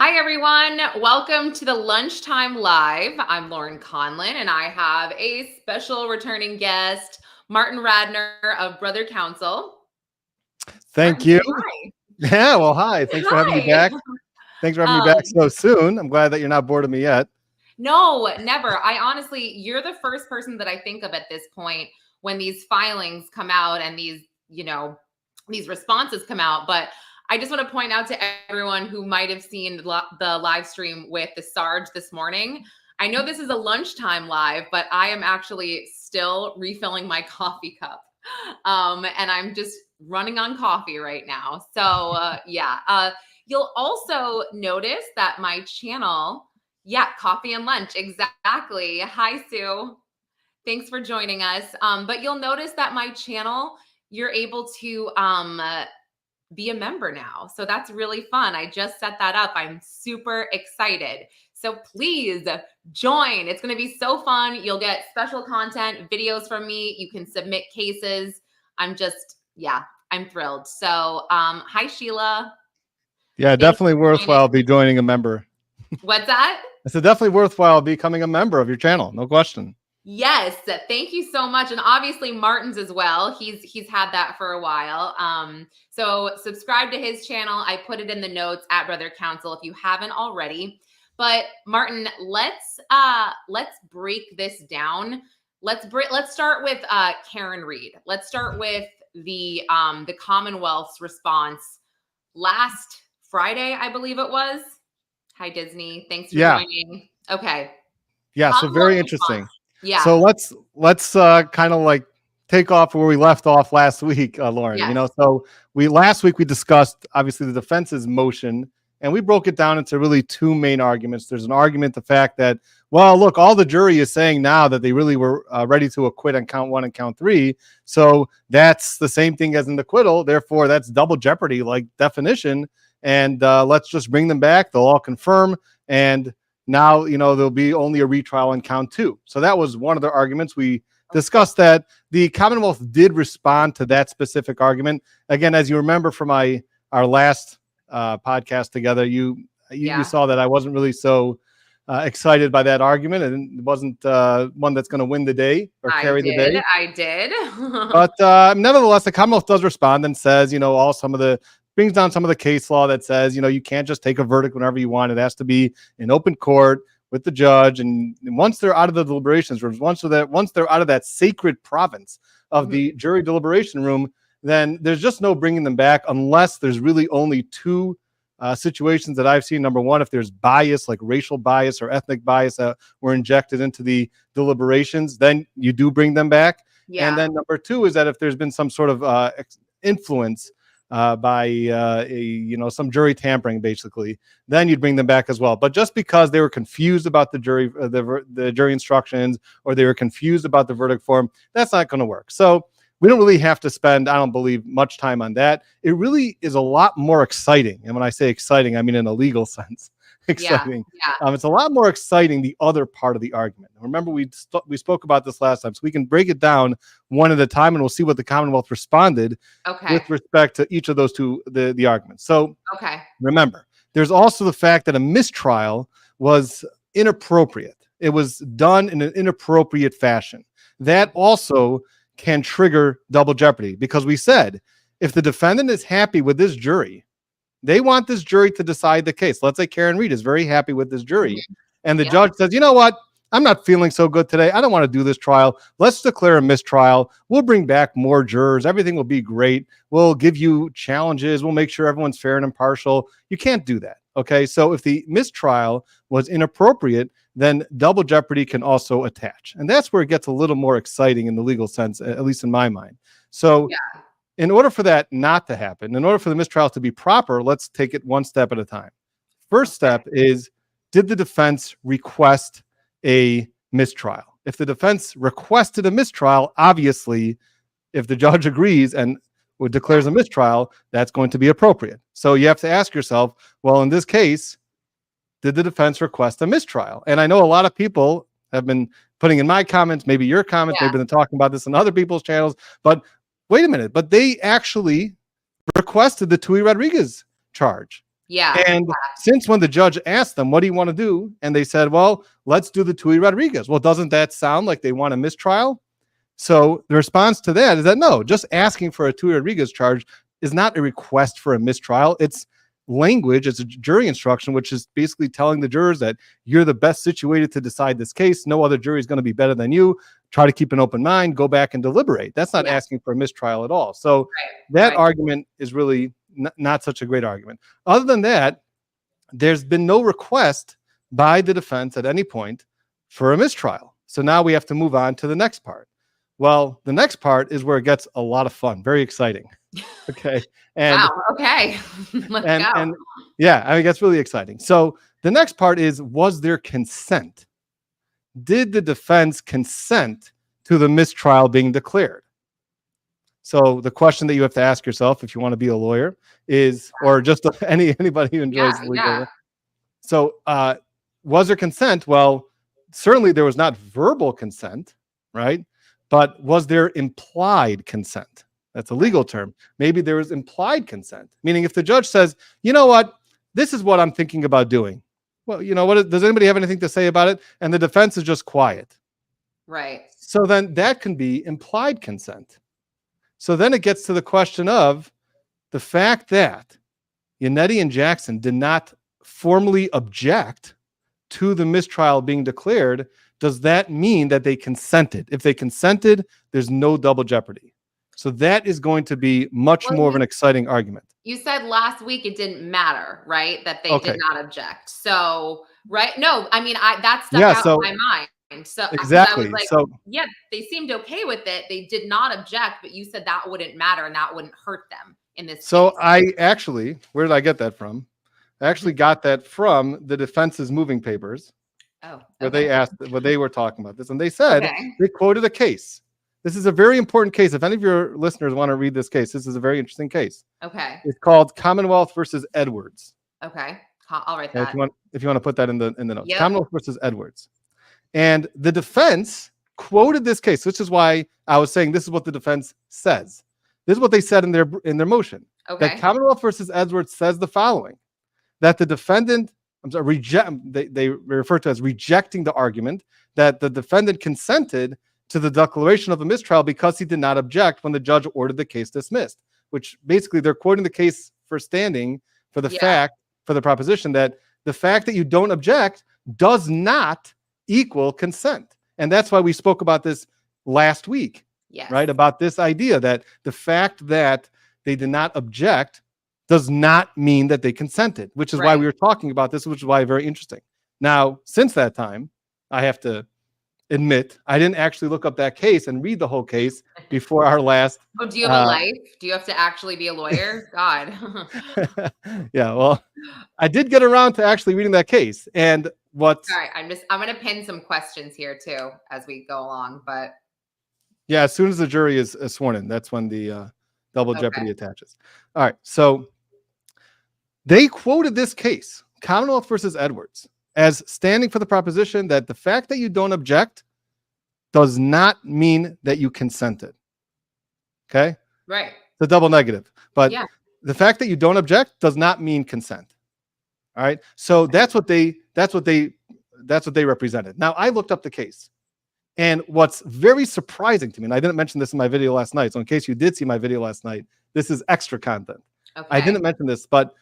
Hi, everyone. Welcome to the Lunchtime Live. I'm Lauren Conlin, and I have a special returning guest, Martin Radner of Brother Counsel. Thank Martin, you. say hi. Yeah, well, hi. Thanks for having me Hi. back. Thanks for having me back so soon. I'm glad that you're not bored of me yet. No, never. I honestly, you're the first person that I think of at this point when these filings come out and these responses come out. But I just want to point out to everyone who might have seen the live stream with the Sarge this morning. I know this is a lunchtime live, but I am actually still refilling my coffee cup. And I'm just running on coffee right now. So, you'll also notice that my channel, yeah, coffee and lunch. Exactly. Hi, Sue. Thanks for joining us. But you'll notice that my channel, you're able to be a member now. So that's really fun. I just set that up. I'm super excited. So please join. It's going to be so fun. You'll get special content, videos from me. You can submit cases. I'm thrilled. So, hi, Sheila. Yeah, Thanks definitely for joining. worthwhile becoming a member. What's that? It's definitely worthwhile becoming a member of your channel. No question. Yes, thank you so much. And obviously Martin's as well. He's had that for a while. So subscribe to his channel. I put it in the notes at Brother Counsel if you haven't already. But Martin, let's break this down. Let's start with Karen Read. Let's start with the Commonwealth's response last Friday, I believe it was. Hi, Disney. Thanks for joining. Okay. Yeah, so very interesting. Yeah. So let's kind of like take off where we left off last week, Lauren. Yes. So last week we discussed obviously the defense's motion, and we broke it down into really two main arguments. There's an argument, the fact that, well, look, all the jury is saying now that they really were ready to acquit on count 1 and count 3. So that's the same thing as an acquittal. Therefore, that's double jeopardy, like definition. And let's just bring them back. They'll all confirm. And now, there'll be only a retrial on count 2. So that was one of the arguments. We discussed that. The Commonwealth did respond to that specific argument. Again, as you remember from our last podcast together, you saw that I wasn't really so excited by that argument, and it wasn't one that's going to win the day or carry the day. I did. But nevertheless, the Commonwealth does respond and says, brings down some of the case law that says, you can't just take a verdict whenever you want. It has to be in open court with the judge. And once they're out of the deliberations rooms, once they're out of that sacred province of the jury deliberation room, then there's just no bringing them back unless there's really only two situations that I've seen. Number one, if there's bias, like racial bias or ethnic bias that were injected into the deliberations, then you do bring them back. Yeah. And then number two is that if there's been some sort of influence by some jury tampering, basically, then you'd bring them back as well. But just because they were confused about the jury, the jury instructions, or they were confused about the verdict form, that's not going to work. So we don't really have to spend, I don't believe, much time on that. It really is a lot more exciting. And when I say exciting, I mean in a legal sense. Exciting. Yeah. It's a lot more exciting, the other part of the argument. Remember, we spoke about this last time, so we can break it down one at a time, and we'll see what the Commonwealth responded with respect to each of those two, the arguments. So remember, there's also the fact that a mistrial was inappropriate. It was done in an inappropriate fashion. That also can trigger double jeopardy, because we said if the defendant is happy with this jury, they want this jury to decide the case. Let's say Karen Read is very happy with this jury, and the judge says, you know what? I'm not feeling so good today. I don't want to do this trial. Let's declare a mistrial. We'll bring back more jurors. Everything will be great. We'll give you challenges. We'll make sure everyone's fair and impartial. You can't do that. Okay. So if the mistrial was inappropriate, then double jeopardy can also attach. And that's where it gets a little more exciting in the legal sense, at least in my mind. So in order for that not to happen, in order for the mistrial to be proper, let's take it one step at a time. First step is, did the defense request a mistrial? If the defense requested a mistrial, obviously, if the judge agrees and declares a mistrial, that's going to be appropriate. So you have to ask yourself, well, in this case, did the defense request a mistrial? And I know a lot of people have been putting in my comments, maybe your comments, maybe been talking about this on other people's channels, but wait a minute, but they actually requested the Tui Rodriguez charge. Yeah. And since when the judge asked them, what do you want to do? And they said, well, let's do the Tui Rodriguez. Well, doesn't that sound like they want a mistrial? So the response to that is that no, just asking for a Tui Rodriguez charge is not a request for a mistrial. It's language, it's a jury instruction, which is basically telling the jurors that you're the best situated to decide this case. No other jury is going to be better than you. Try to keep an open mind, go back and deliberate. That's not asking for a mistrial at all. So that argument is really not such a great argument. Other than that, there's been no request by the defense at any point for a mistrial. So now we have to move on to the next part. Well, the next part is where it gets a lot of fun, very exciting. Okay. And wow. Okay. Let's go. And yeah, I mean, that's really exciting. So the next part is, was there consent? Did the defense consent to the mistrial being declared? So the question that you have to ask yourself, if you want to be a lawyer, is, or just anybody who enjoys legal. Yeah. So was there consent? Well, certainly there was not verbal consent, right? But was there implied consent? That's a legal term. Maybe there was implied consent, meaning if the judge says, you know what, this is what I'm thinking about doing. Well, you know what, does anybody have anything to say about it? And the defense is just quiet. Right. So then that can be implied consent. So then it gets to the question of the fact that Yannetti and Jackson did not formally object to the mistrial being declared. Does that mean that they consented? If they consented, there's no double jeopardy. So that is going to be much more of an exciting argument. You said last week it didn't matter, right? That they did not object. So, right? No, I mean, that stuck out in my mind. So exactly. I was like, so yeah, they seemed okay with it. They did not object, but you said that wouldn't matter and that wouldn't hurt them in this So case. I actually, where did I get that from? I actually got that from the defense's moving papers. Oh, where they asked, where they were talking about this, and they said they quoted a case. This is a very important case. If any of your listeners want to read this case, this is a very interesting case. Okay. It's called Commonwealth versus Edwards. Okay. I'll write that. If you want to put that in the notes. Yep. Commonwealth versus Edwards. And the defense quoted this case, which is why I was saying this is what the defense says. This is what they said in their motion. Okay. That Commonwealth versus Edwards says the following: that the defendant, they refer to as rejecting the argument that the defendant consented to the declaration of a mistrial because he did not object when the judge ordered the case dismissed, which basically they're quoting the case for standing for the fact, for the proposition that the fact that you don't object does not equal consent. And that's why we spoke about this last week, right? About this idea that the fact that they did not object does not mean that they consented, which is why we were talking about this, which is why very interesting. Now, since that time, I have to admit, I didn't actually look up that case and read the whole case before our last. Oh, do you have a life? Do you have to actually be a lawyer? God. Yeah, well, I did get around to actually reading that case. And what? All right, I'm going to pin some questions here too as we go along, but. Yeah, as soon as the jury is sworn in, that's when the double jeopardy attaches. All right, so they quoted this case, Commonwealth versus Edwards, as standing for the proposition that the fact that you don't object does not mean that you consented. Okay? Right. It's a double negative. But the fact that you don't object does not mean consent. All right? So that's what they represented. Now, I looked up the case. And what's very surprising to me, and I didn't mention this in my video last night, so in case you did see my video last night, this is extra content. Okay. I didn't mention this, but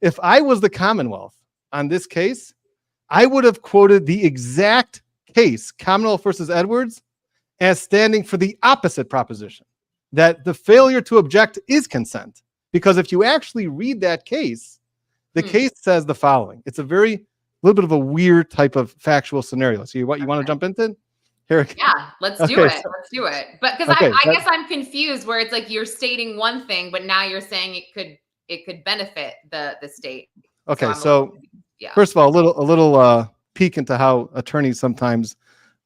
if I was the Commonwealth on this case, I would have quoted the exact case, Commonwealth versus Edwards, as standing for the opposite proposition, that the failure to object is consent. Because if you actually read that case, the case says the following. It's a little bit of a weird type of factual scenario. So you want to jump into? Here. Yeah, let's do it. Let's do it. But because I guess I'm confused where it's like you're stating one thing, but now you're saying it could benefit the state. Okay, so first of all, a little peek into how attorneys sometimes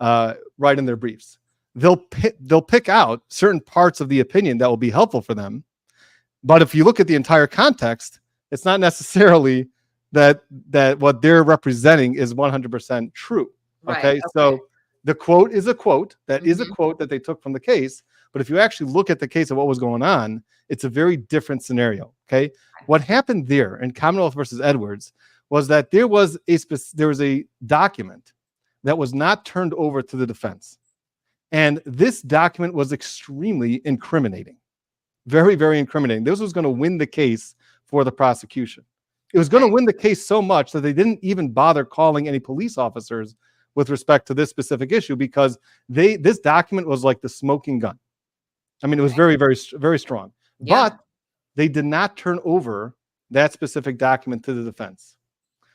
write in their briefs. They'll pick out certain parts of the opinion that will be helpful for them, but if you look at the entire context, it's not necessarily that what they're representing is 100% true. Okay, so the quote is a quote that is a quote that they took from the case, but But if you actually look at the case of what was going on, it's a very different scenario. Okay. What happened there in Commonwealth versus Edwards was that there was a document that was not turned over to the defense. And this document was extremely incriminating. Very, very incriminating. This was going to win the case for the prosecution. It was going to win the case so much that they didn't even bother calling any police officers with respect to this specific issue, because this document was like the smoking gun. I mean, it was very, very, very strong. Yeah. But they did not turn over that specific document to the defense.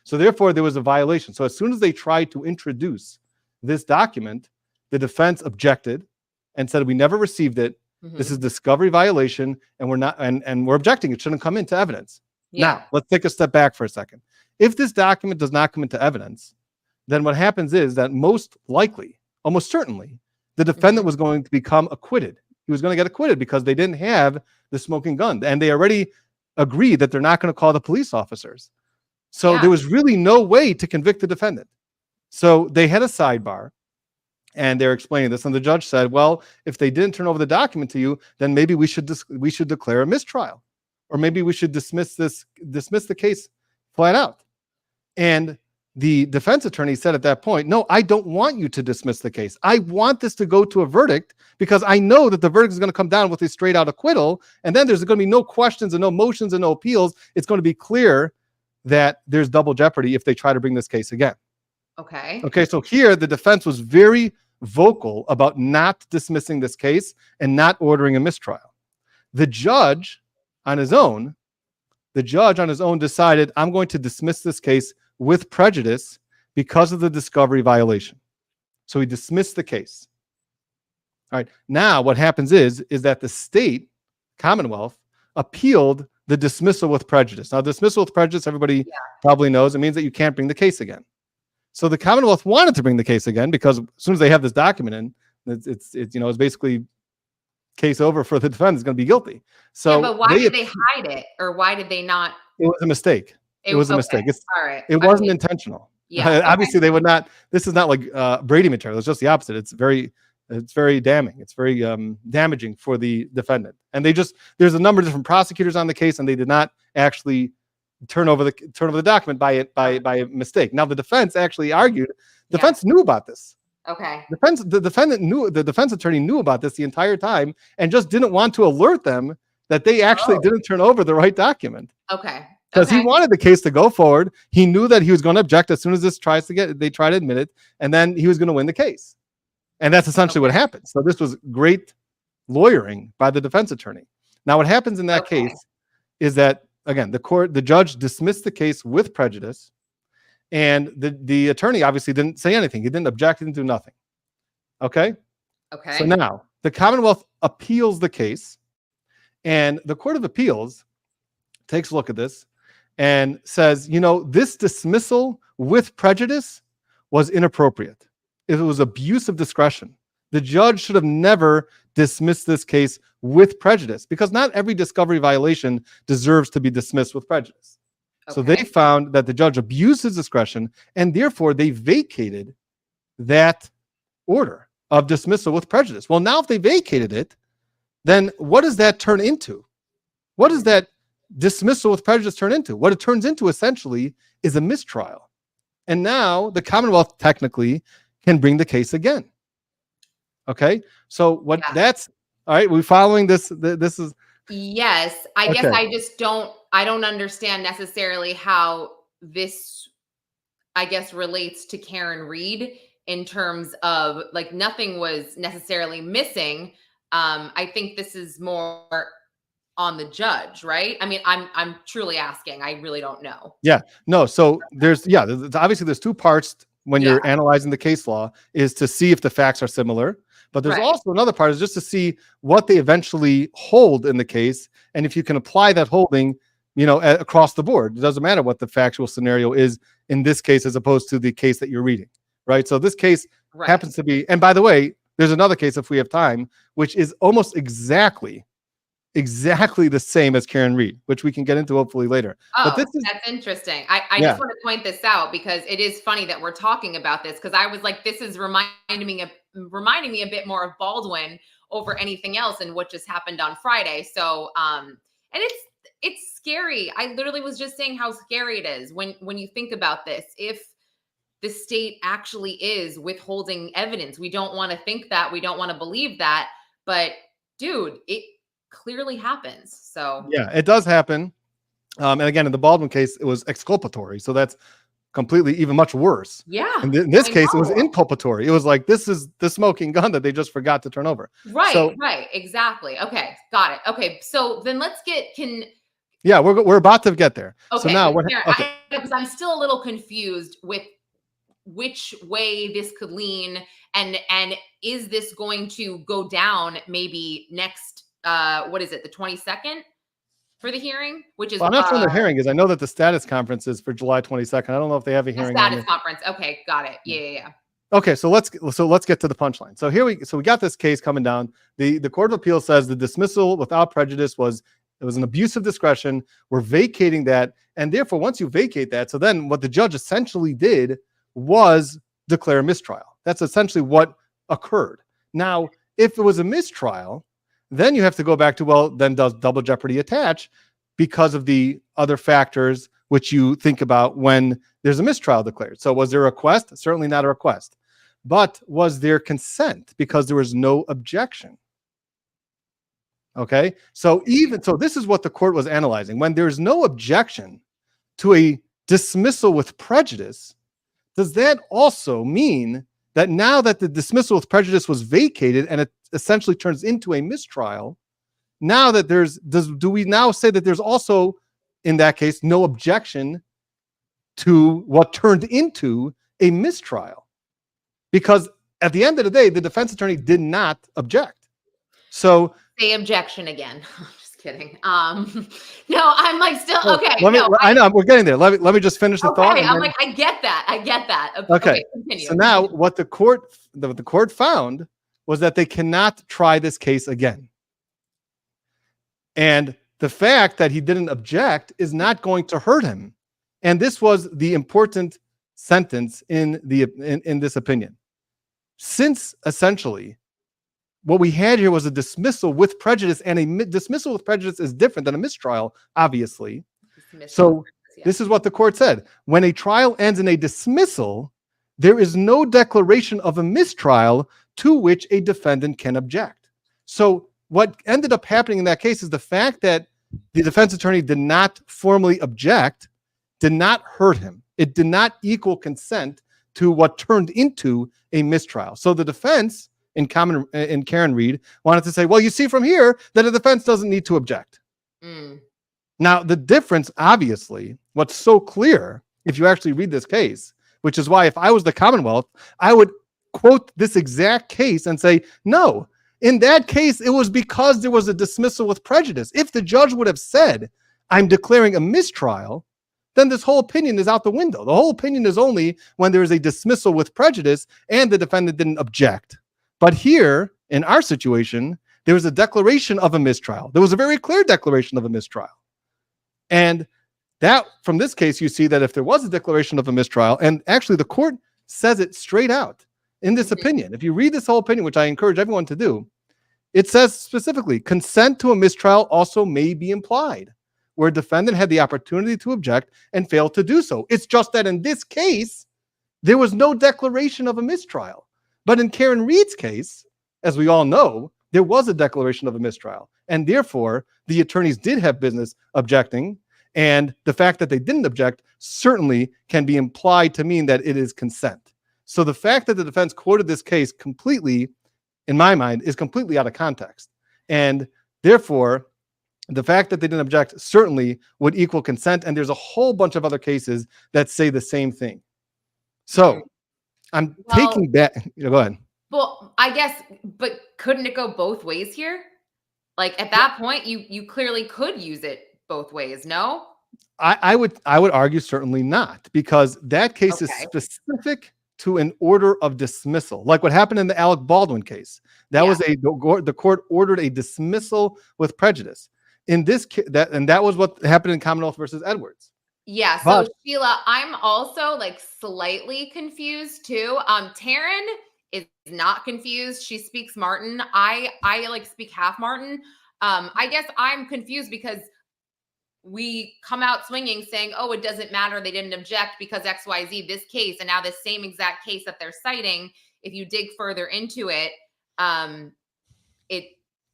So therefore, there was a violation. So as soon as they tried to introduce this document, the defense objected and said, we never received it. Mm-hmm. This is discovery violation, and we're not, and we're objecting. It shouldn't come into evidence. Yeah. Now, let's take a step back for a second. If this document does not come into evidence, then what happens is that most likely, almost certainly, the defendant was going to become acquitted. He was going to get acquitted because they didn't have the smoking gun, and they already agreed that they're not going to call the police officers. So there was really no way to convict the defendant. So they had a sidebar, and they're explaining this, and the judge said, well, if they didn't turn over the document to you, then maybe we should declare a mistrial, or maybe we should dismiss the case flat out. And the defense attorney said at that point, no, I don't want you to dismiss the case. I want this to go to a verdict, because I know that the verdict is going to come down with a straight out acquittal. And then there's going to be no questions and no motions and no appeals. It's going to be clear that there's double jeopardy if they try to bring this case again. Okay. Okay. So here the defense was very vocal about not dismissing this case and not ordering a mistrial. The judge on his own decided, I'm going to dismiss this case with prejudice because of the discovery violation. So he dismissed the case. All right. Now what happens is that the state, Commonwealth, appealed the dismissal with prejudice. Now, dismissal with prejudice, everybody probably knows, it means that you can't bring the case again. So the Commonwealth wanted to bring the case again, because as soon as they have this document in, it's basically case over for the defendant is going to be guilty. So but why did they hide it, or why did they not? It was a mistake. It was a mistake. All right. It wasn't intentional. Yeah. Obviously, they would not. This is not like Brady material. It's just the opposite. It's very damning. It's very damaging for the defendant. And there's a number of different prosecutors on the case, and they did not actually turn over the document by a mistake. Now, the defense actually argued. The defense knew about this. Okay. The defense attorney knew about this the entire time, and just didn't want to alert them that they actually didn't turn over the right document. Okay. Because he wanted the case to go forward. He knew that he was going to object as soon as they try to admit it, and then he was going to win the case. And that's essentially what happened. So this was great lawyering by the defense attorney. Now, what happens in that case is that, again, the judge dismissed the case with prejudice, and the attorney obviously didn't say anything. He didn't object, he didn't do nothing. Okay? Okay. So now the Commonwealth appeals the case, and the Court of Appeals takes a look at this and says, this dismissal with prejudice was inappropriate. It was abuse of discretion. The judge should have never dismissed this case with prejudice, because not every discovery violation deserves to be dismissed with prejudice. Okay. So they found that the judge abused his discretion, and therefore they vacated that order of dismissal with prejudice. Well, now if they vacated it, then what does that turn into? What does that dismissal with prejudice turn into? What it turns into essentially is a mistrial. And now the Commonwealth technically can bring the case again. Okay. So that's all right. We're following this. This is. Yes. I guess I don't understand necessarily how this, I guess, relates to Karen Read in terms of, like, nothing was necessarily missing. I think this is more on the judge, right? I mean, I'm truly asking. I really don't know. Yeah. No. So obviously there's two parts when you're analyzing the case law, is to see if the facts are similar. But there's also another part, is just to see what they eventually hold in the case, and if you can apply that holding, across the board. It doesn't matter what the factual scenario is in this case as opposed to the case that you're reading, right? So this case happens to be, and by the way, there's another case, if we have time, which is almost exactly the same as Karen Read, which we can get into hopefully later. Oh, that's interesting. I just want to point this out, because it is funny that we're talking about this, because I was like, this is reminding me a bit more of Baldwin over anything else and what just happened on Friday. So, and it's scary. I literally was just saying how scary it is when you think about this. If the state actually is withholding evidence, we don't want to think that, we don't want to believe that, but dude, it clearly happens. So Yeah, it does happen. And again, in the Baldwin case, it was exculpatory. So that's completely even much worse. yeah, In this I case, it was know. inculpatory. It was like, this is the smoking gun that they just forgot to turn over. Right, So, right, exactly. Okay, got it. Okay, so then yeah, we're about to get there. So okay, now but what? Karen, Okay, because I'm still a little confused with which way this could lean, and is this going to go down maybe next what is it, the 22nd for the hearing, which is well, I'm not sure when the hearing is. I know that the status conference is for July 22nd. I don't know if they have a a hearing on status it. conference. Okay, got it. Yeah. Okay, so let's get to the punchline. So we got this case coming down. The Court of Appeal says the dismissal without prejudice was an abuse of discretion. We're vacating that, and therefore, once you vacate that, so then what the judge essentially did was declare a mistrial. That's essentially what occurred. Now, if it was a mistrial, then you have to go back to, well, then does double jeopardy attach because of the other factors which you think about when there's a mistrial declared. So was there a request? Certainly not a request. But was there consent? Because there was no objection. Okay. So this is what the court was analyzing. When there's no objection to a dismissal with prejudice, does that also mean that now that the dismissal with prejudice was vacated and it essentially turns into a mistrial, now that do we now say that there's also, in that case, no objection to what turned into a mistrial? Because at the end of the day, the defense attorney did not object. So Say objection again. I'm just kidding. No, I'm like still okay. I know we're getting there. Let me just finish the thought. I'm like, I get that. Okay. Continue. So now what the court found was that they cannot try this case again. And the fact that he didn't object is not going to hurt him. And this was the important sentence in this opinion. Since essentially what we had here was a dismissal with prejudice, and a dismissal with prejudice is different than a mistrial, obviously. So this is what the court said. When a trial ends in a dismissal, there is no declaration of a mistrial to which a defendant can object. So what ended up happening in that case is the fact that the defense attorney did not formally object did not hurt him. It did not equal consent to what turned into a mistrial. So the defense in Karen Read wanted to say, well, you see from here that a defense doesn't need to object. Now, the difference, obviously, what's so clear, if you actually read this case, which is why if I was the Commonwealth, I would quote this exact case and say, no, in that case, it was because there was a dismissal with prejudice. If the judge would have said, I'm declaring a mistrial, then this whole opinion is out the window. The whole opinion is only when there is a dismissal with prejudice and the defendant didn't object. But here, in our situation, there was a declaration of a mistrial. There was a very clear declaration of a mistrial. And that, from this case, you see that if there was a declaration of a mistrial, and actually the court says it straight out in this opinion. If you read this whole opinion, which I encourage everyone to do, it says specifically, consent to a mistrial also may be implied, where a defendant had the opportunity to object and failed to do so. It's just that in this case, there was no declaration of a mistrial. But in Karen Read's case, as we all know, there was a declaration of a mistrial. And therefore, the attorneys did have business objecting. And the fact that they didn't object certainly can be implied to mean that it is consent. So the fact that the defense quoted this case completely, in my mind, is completely out of context. And therefore, the fact that they didn't object certainly would equal consent. And there's a whole bunch of other cases that say the same thing. So I'm taking back. Go ahead. Well, I guess, but couldn't it go both ways here? Like at that point, you clearly could use it both ways. No, I would argue certainly not, because that case is specific to an order of dismissal, like what happened in the Alec Baldwin case. That was the court ordered a dismissal with prejudice. In this that was what happened in Commonwealth versus Edwards. Yeah. So Sheila, I'm also like slightly confused too. Taryn is not confused. She speaks Martin. I like speak half Martin. I guess I'm confused because we come out swinging saying, oh, it doesn't matter. They didn't object because XYZ, this case, and now this same exact case that they're citing, if you dig further into it,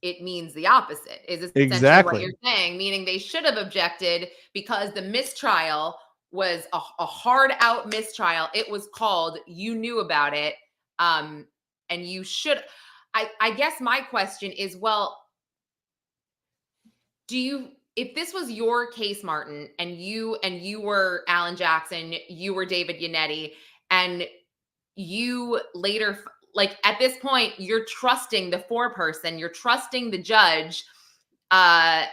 it means the opposite is essentially Exactly what you're saying, meaning they should have objected because the mistrial was a hard out mistrial. It was called, you knew about it. And you should, I guess my question is, well, if this was your case, Martin, and you were Alan Jackson, you were David Yannetti, and you later, like at this point, you're trusting the foreperson, you're trusting the judge, and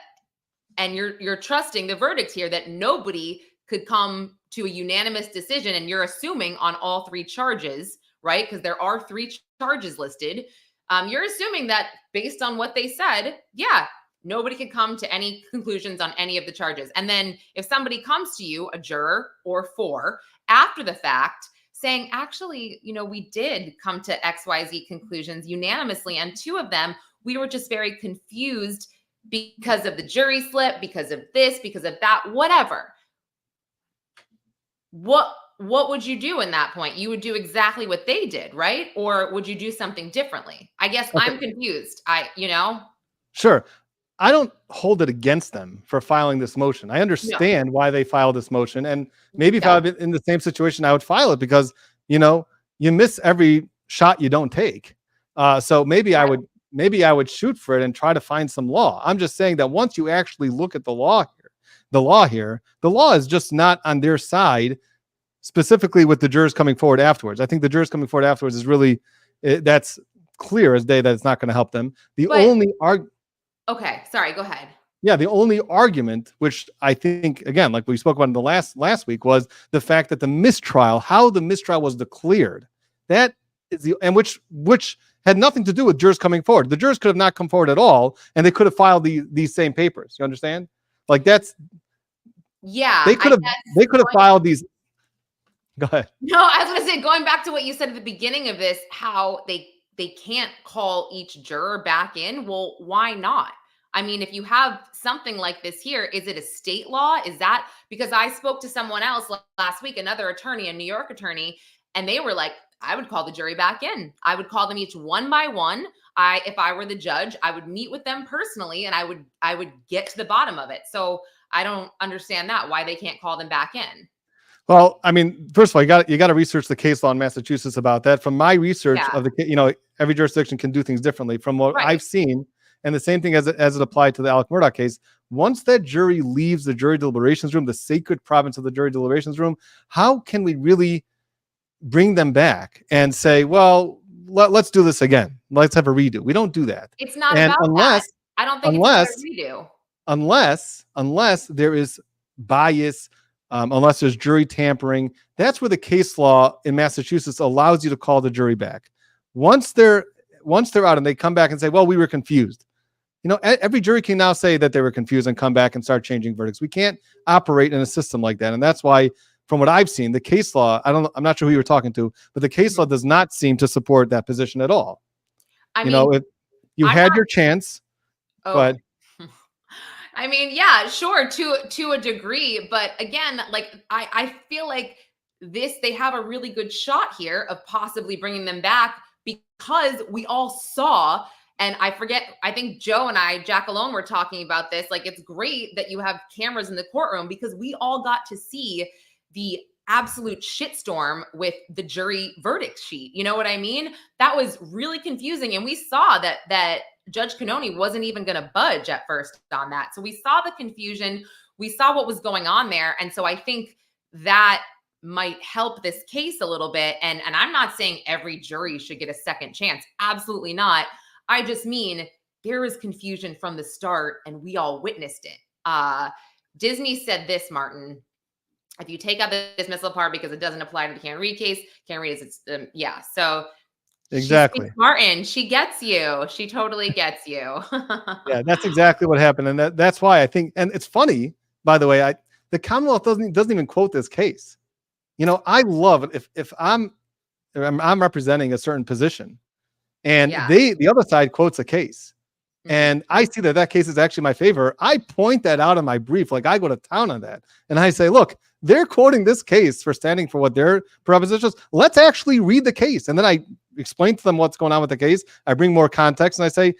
you're trusting the verdict here that nobody could come to a unanimous decision, and you're assuming on all three charges, right? Because there are three charges listed. You're assuming that based on what they said, yeah, nobody could come to any conclusions on any of the charges. And then if somebody comes to you, a juror or four, after the fact, saying, actually, we did come to XYZ conclusions unanimously, and two of them, we were just very confused because of the jury slip, because of this, because of that, whatever. What would you do in that point? You would do exactly what they did, right? Or would you do something differently? I guess okay. I'm confused. Sure. I don't hold it against them for filing this motion. I understand why they filed this motion. And maybe if I had been in the same situation, I would file it because, you miss every shot you don't take. So maybe I would shoot for it and try to find some law. I'm just saying that once you actually look at the law is just not on their side, specifically with the jurors coming forward afterwards. I think the jurors coming forward afterwards is really, that's clear as day that it's not going to help them. Okay, sorry, go ahead. Yeah, the only argument, which I think, again, like we spoke about in the last week, was the fact that how the mistrial was declared. That is which had nothing to do with jurors coming forward. The jurors could have not come forward at all, and they could have filed these same papers. You understand? Like that's. Yeah, they could have filed these. Go ahead. No, I was going to say, going back to what you said at the beginning of this, how they can't call each juror back in. Well, why not? I mean, if you have something like this here, is it a state law? Is that because I spoke to someone else last week, another attorney, a New York attorney, and they were like, I would call the jury back in. I would call them each one by one. If I were the judge, I would meet with them personally, and I would get to the bottom of it. So I don't understand why they can't call them back in. Well, I mean, first of all, you got to research the case law in Massachusetts about that. From my research of the, every jurisdiction can do things differently. From what I've seen, and the same thing as it applied to the Alec Murdaugh case, once that jury leaves the jury deliberations room, the sacred province of the jury deliberations room, how can we really bring them back and say, well, let's do this again. Let's have a redo. We don't do that. It's not about that. I don't think it's a redo. Unless there is bias, unless there's jury tampering, that's where the case law in Massachusetts allows you to call the jury back. Once they're out and they come back and say, well, we were confused. Every jury can now say that they were confused and come back and start changing verdicts. We can't operate in a system like that. And that's why, from what I've seen, the case law, I'm not sure who you were talking to, but the case law does not seem to support that position at all. If you had your chance, but I mean, yeah, sure, to a degree, but again, like I feel like they have a really good shot here of possibly bringing them back because we all saw, and I think Joe and Jack alone were talking about this. Like, it's great that you have cameras in the courtroom because we all got to see the absolute shitstorm with the jury verdict sheet. You know what I mean? That was really confusing, and we saw that Judge Cannoni wasn't even going to budge at first on that. So we saw the confusion. We saw what was going on there. And so I think that might help this case a little bit. And I'm not saying every jury should get a second chance. Absolutely not. I just mean there was confusion from the start and we all witnessed it. Disney said this, Martin, if you take out the dismissal part because it doesn't apply to the Can't Read case, Can't Read is, so exactly. Martin, she gets you. She totally gets you. Yeah, that's exactly what happened. And that's why I think, and it's funny, by the way, the Commonwealth doesn't even quote this case. I love it. If I'm representing a certain position, and Yeah. the other side quotes a case, Mhm. and I see that case is actually my favor. I point that out in my brief, like I go to town on that, and I say, look, they're quoting this case for standing for what their propositions. Let's actually read the case, and then I explain to them what's going on with the case. I bring more context, and I say,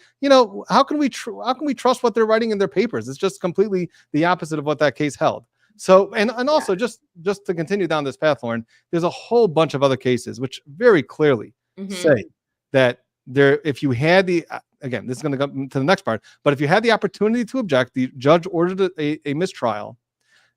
how can we trust what they're writing in their papers? It's just completely the opposite of what that case held. So, and also just to continue down this path, Lauren, there's a whole bunch of other cases which very clearly say that if you had the again, this is going to go to the next part, but if you had the opportunity to object, the judge ordered a mistrial,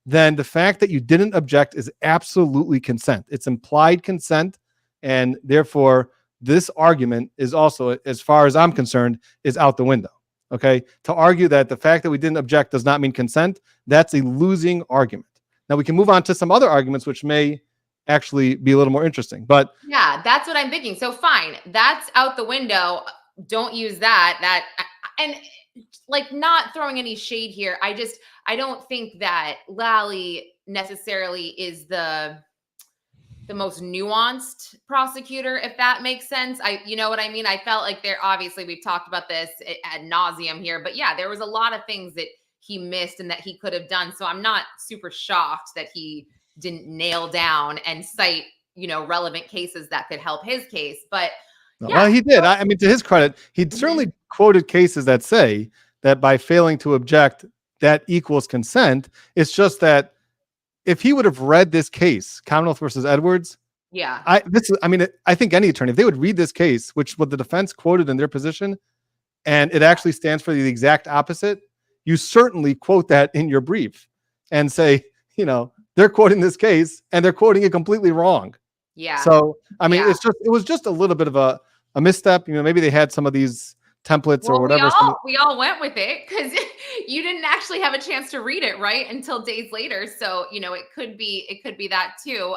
then the fact that you didn't object is absolutely consent. It's implied consent, and therefore this argument is also, as far as I'm concerned, is out the window. Okay, to argue that the fact that we didn't object does not mean consent, that's a losing argument. Now we can move on to some other arguments which may actually be a little more interesting, but yeah, that's what I'm thinking. So fine, that's out the window. Don't use that. And like, not throwing any shade here, I don't think that Lally necessarily is the most nuanced prosecutor, if that makes sense. You know what I mean? I felt like obviously we've talked about this ad nauseum here, but yeah, there was a lot of things that he missed and that he could have done. So I'm not super shocked that he didn't nail down and cite, relevant cases that could help his case. But yeah. Well, he did. I mean, to his credit, he certainly quoted cases that say that by failing to object, that equals consent. It's just that if he would have read this case, Commonwealth versus Edwards, I think any attorney, if they would read this case, which what the defense quoted in their position, and it actually stands for the exact opposite, you certainly quote that in your brief and say, they're quoting this case and they're quoting it completely wrong. Yeah. So, I mean, it was just a little bit of a misstep. Maybe they had some of these templates or whatever. We all went with it because you didn't actually have a chance to read it until days later. So, it could be that too.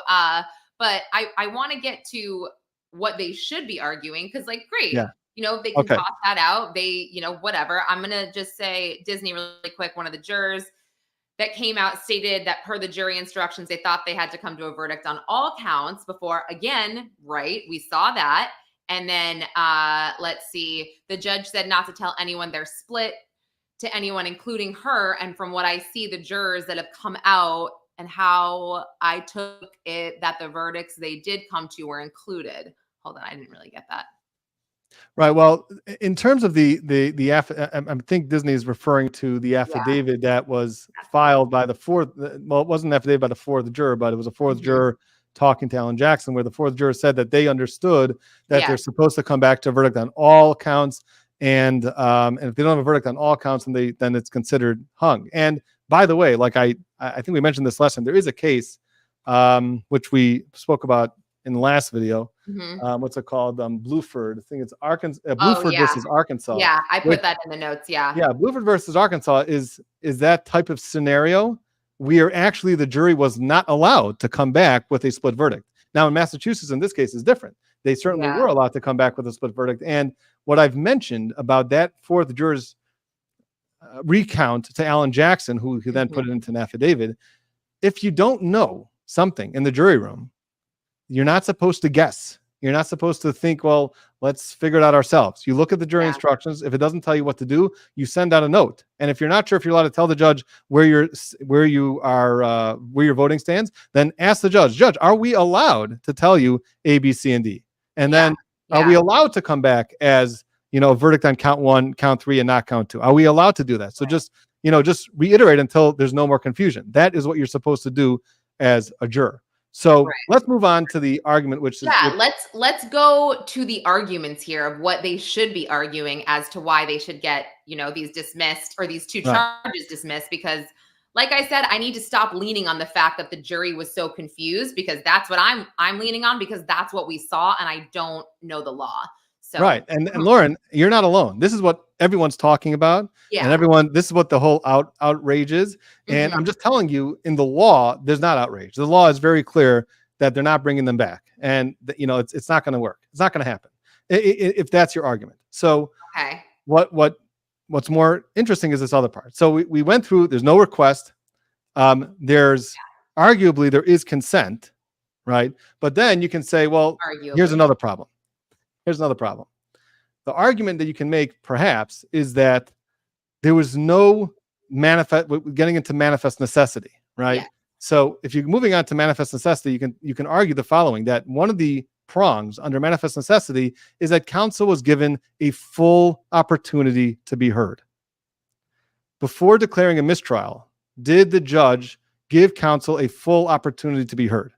But I want to get to what they should be arguing because, like, great. Yeah. They can toss that out. They, whatever. I'm going to just say Disney really quick. One of the jurors that came out stated that per the jury instructions, they thought they had to come to a verdict on all counts before, again, right? We saw that. And then let's see, the judge said not to tell anyone they're split to anyone, including her. And from what I see, the jurors that have come out and how I took it that the verdicts they did come to were included. Hold on, I didn't really get that. Right. Well, in terms of I think Disney is referring to the affidavit that was filed by the fourth. Well, it wasn't an affidavit by the fourth juror, but it was a fourth juror talking to Alan Jackson, where the fourth juror said that they understood that they're supposed to come back to a verdict on all counts, and if they don't have a verdict on all counts, then it's considered hung. And by the way, like I think we mentioned this last time, there is a case which we spoke about in the last video. What's it called? Bluford. I think it's Arkansas. Bluford versus Arkansas. Yeah, I put that in the notes. Yeah. Yeah, Bluford versus Arkansas is that type of scenario where actually the jury was not allowed to come back with a split verdict. Now in Massachusetts, in this case, is different. They certainly were allowed to come back with a split verdict. And what I've mentioned about that fourth juror's recount to Alan Jackson, who then put it into an affidavit, if you don't know something in the jury room, you're not supposed to guess. You're not supposed to think, well, let's figure it out ourselves. You look at the jury instructions. If it doesn't tell you what to do, you send out a note. And if you're not sure if you're allowed to tell the judge where your voting stands, then ask the judge, are we allowed to tell you A, B, C, and D? And then are we allowed to come back as, a verdict on count 1, count 3, and not count 2? Are we allowed to do that? So just reiterate until there's no more confusion. That is what you're supposed to do as a juror. So let's move on to the argument, which is let's go to the arguments here of what they should be arguing as to why they should get these dismissed, or these two charges dismissed, because like I said, I need to stop leaning on the fact that the jury was so confused, because that's what I'm leaning on, because that's what we saw and I don't know the law. So right. And Lauren, you're not alone. This is what everyone's talking about. And this is what the whole outrage is. And I'm just telling you, in the law, there's not outrage. The law is very clear that they're not bringing them back. And it's not going to work. It's not going to happen if that's your argument. So what's more interesting is this other part. So we went through, there's no request. There's arguably there is consent. right? But then you can say, well, here's Arguably. another problem. Here's another problem. The argument that you can make, perhaps, is that there was no getting into manifest necessity, right? Yeah. So if you're moving on to manifest necessity, you can argue the following, that one of the prongs under manifest necessity is that counsel was given a full opportunity to be heard. Before declaring a mistrial, did the judge give counsel a full opportunity to be heard?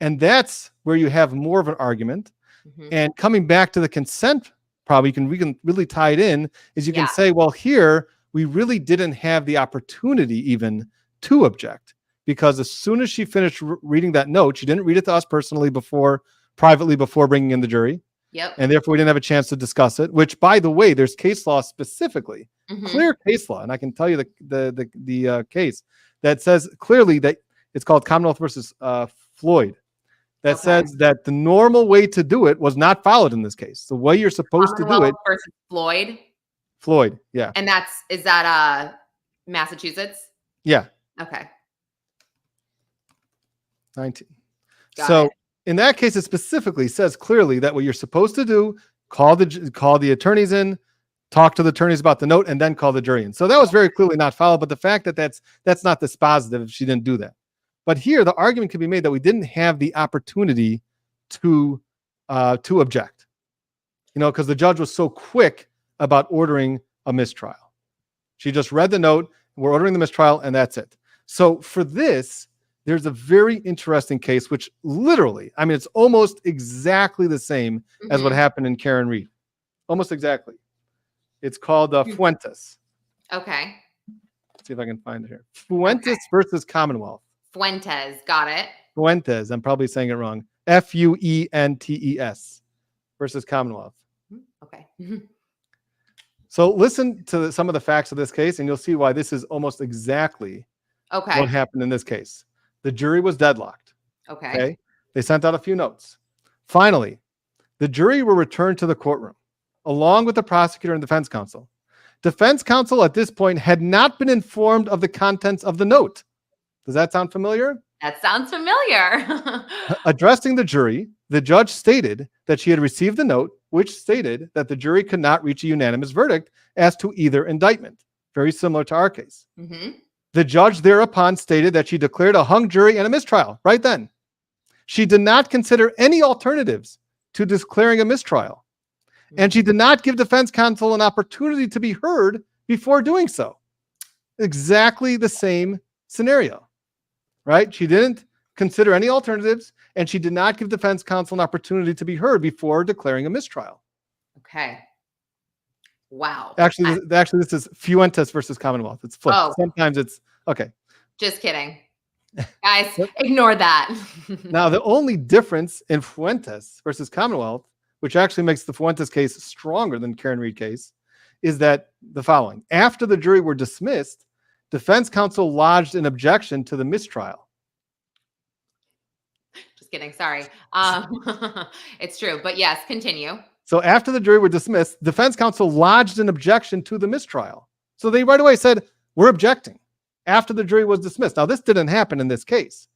And that's where you have more of an argument. Mm-hmm. And coming back to the consent, probably we can really tie it in, is you can say, well, here we really didn't have the opportunity even to object, because as soon as she finished reading that note, she didn't read it to us personally privately before bringing in the jury. Yep. And therefore we didn't have a chance to discuss it, which, by the way, there's case law specifically, clear case law. And I can tell you the case that says clearly that it's called Commonwealth versus Floyd. That says that the normal way to do it was not followed in this case. The way you're supposed to do it. Versus Floyd. Floyd, yeah. And is that Massachusetts? Yeah. Okay. 19. So in that case, it specifically says clearly that what you're supposed to do, call the attorneys in, talk to the attorneys about the note, and then call the jury in. So that was very clearly not followed. But the fact that that's not dispositive if she didn't do that. But here, the argument can be made that we didn't have the opportunity to object, because the judge was so quick about ordering a mistrial. She just read the note, we're ordering the mistrial, and that's it. So for this, there's a very interesting case, which literally, I mean, it's almost exactly the same as what happened in Karen Read. Almost exactly. It's called Fuentes. Okay. Let's see if I can find it here. Fuentes versus Commonwealth. Fuentes, got it. Fuentes, I'm probably saying it wrong. Fuentes versus Commonwealth. Okay. So listen to some of the facts of this case, and you'll see why this is almost exactly what happened in this case. The jury was deadlocked. Okay. They sent out a few notes. Finally, the jury were returned to the courtroom, along with the prosecutor and defense counsel. Defense counsel at this point had not been informed of the contents of the note. Does that sound familiar? That sounds familiar. Addressing the jury, the judge stated that she had received the note, which stated that the jury could not reach a unanimous verdict as to either indictment. Very similar to our case. The judge thereupon stated that she declared a hung jury and a mistrial right then. She did not consider any alternatives to declaring a mistrial. And she did not give defense counsel an opportunity to be heard before doing so. Exactly the same scenario. Right? She didn't consider any alternatives, and she did not give defense counsel an opportunity to be heard before declaring a mistrial. Okay. Wow. Actually, this is Fuentes versus Commonwealth. It's flipped. Oh. Sometimes it's okay. Just kidding. Guys, ignore that. Now, the only difference in Fuentes versus Commonwealth, which actually makes the Fuentes case stronger than Karen Read case, is that the following. After the jury were dismissed, defense counsel lodged an objection to the mistrial. Just kidding. Sorry. It's true. But yes, continue. So after the jury were dismissed, defense counsel lodged an objection to the mistrial. So they right away said, we're objecting after the jury was dismissed. Now, this didn't happen in this case,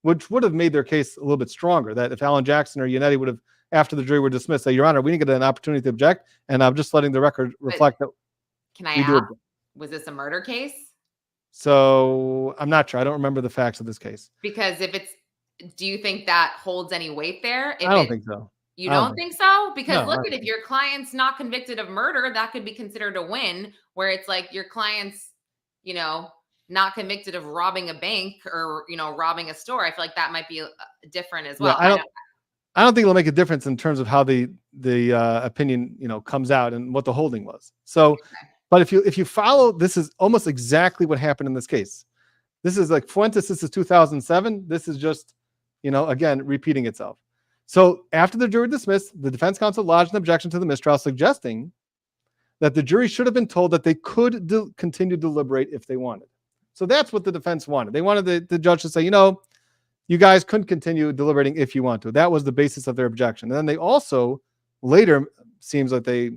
which would have made their case a little bit stronger, that if Alan Jackson or Yannetti would have, after the jury were dismissed, say, Your Honor, we didn't get an opportunity to object, and I'm just letting the record reflect that. Can I ask, was this a murder case? So I'm not sure. I don't remember the facts of this case. Because do you think that holds any weight there? I don't think so. You don't think so? Because look at, if your client's not convicted of murder, that could be considered a win, where it's like your client's, not convicted of robbing a bank or, robbing a store. I feel like that might be different as well. Yeah, I don't think it'll make a difference in terms of how the opinion, comes out and what the holding was. So, but if you follow, this is almost exactly what happened in this case. This is like Fuentes. This is 2007. This is just, again, repeating itself. So after the jury dismissed, the defense counsel lodged an objection to the mistrial, suggesting that the jury should have been told that they could continue to deliberate if they wanted. So that's what the defense wanted. They wanted the judge to say, you guys couldn't continue deliberating if you want to. That was the basis of their objection. And then they also later, seems like they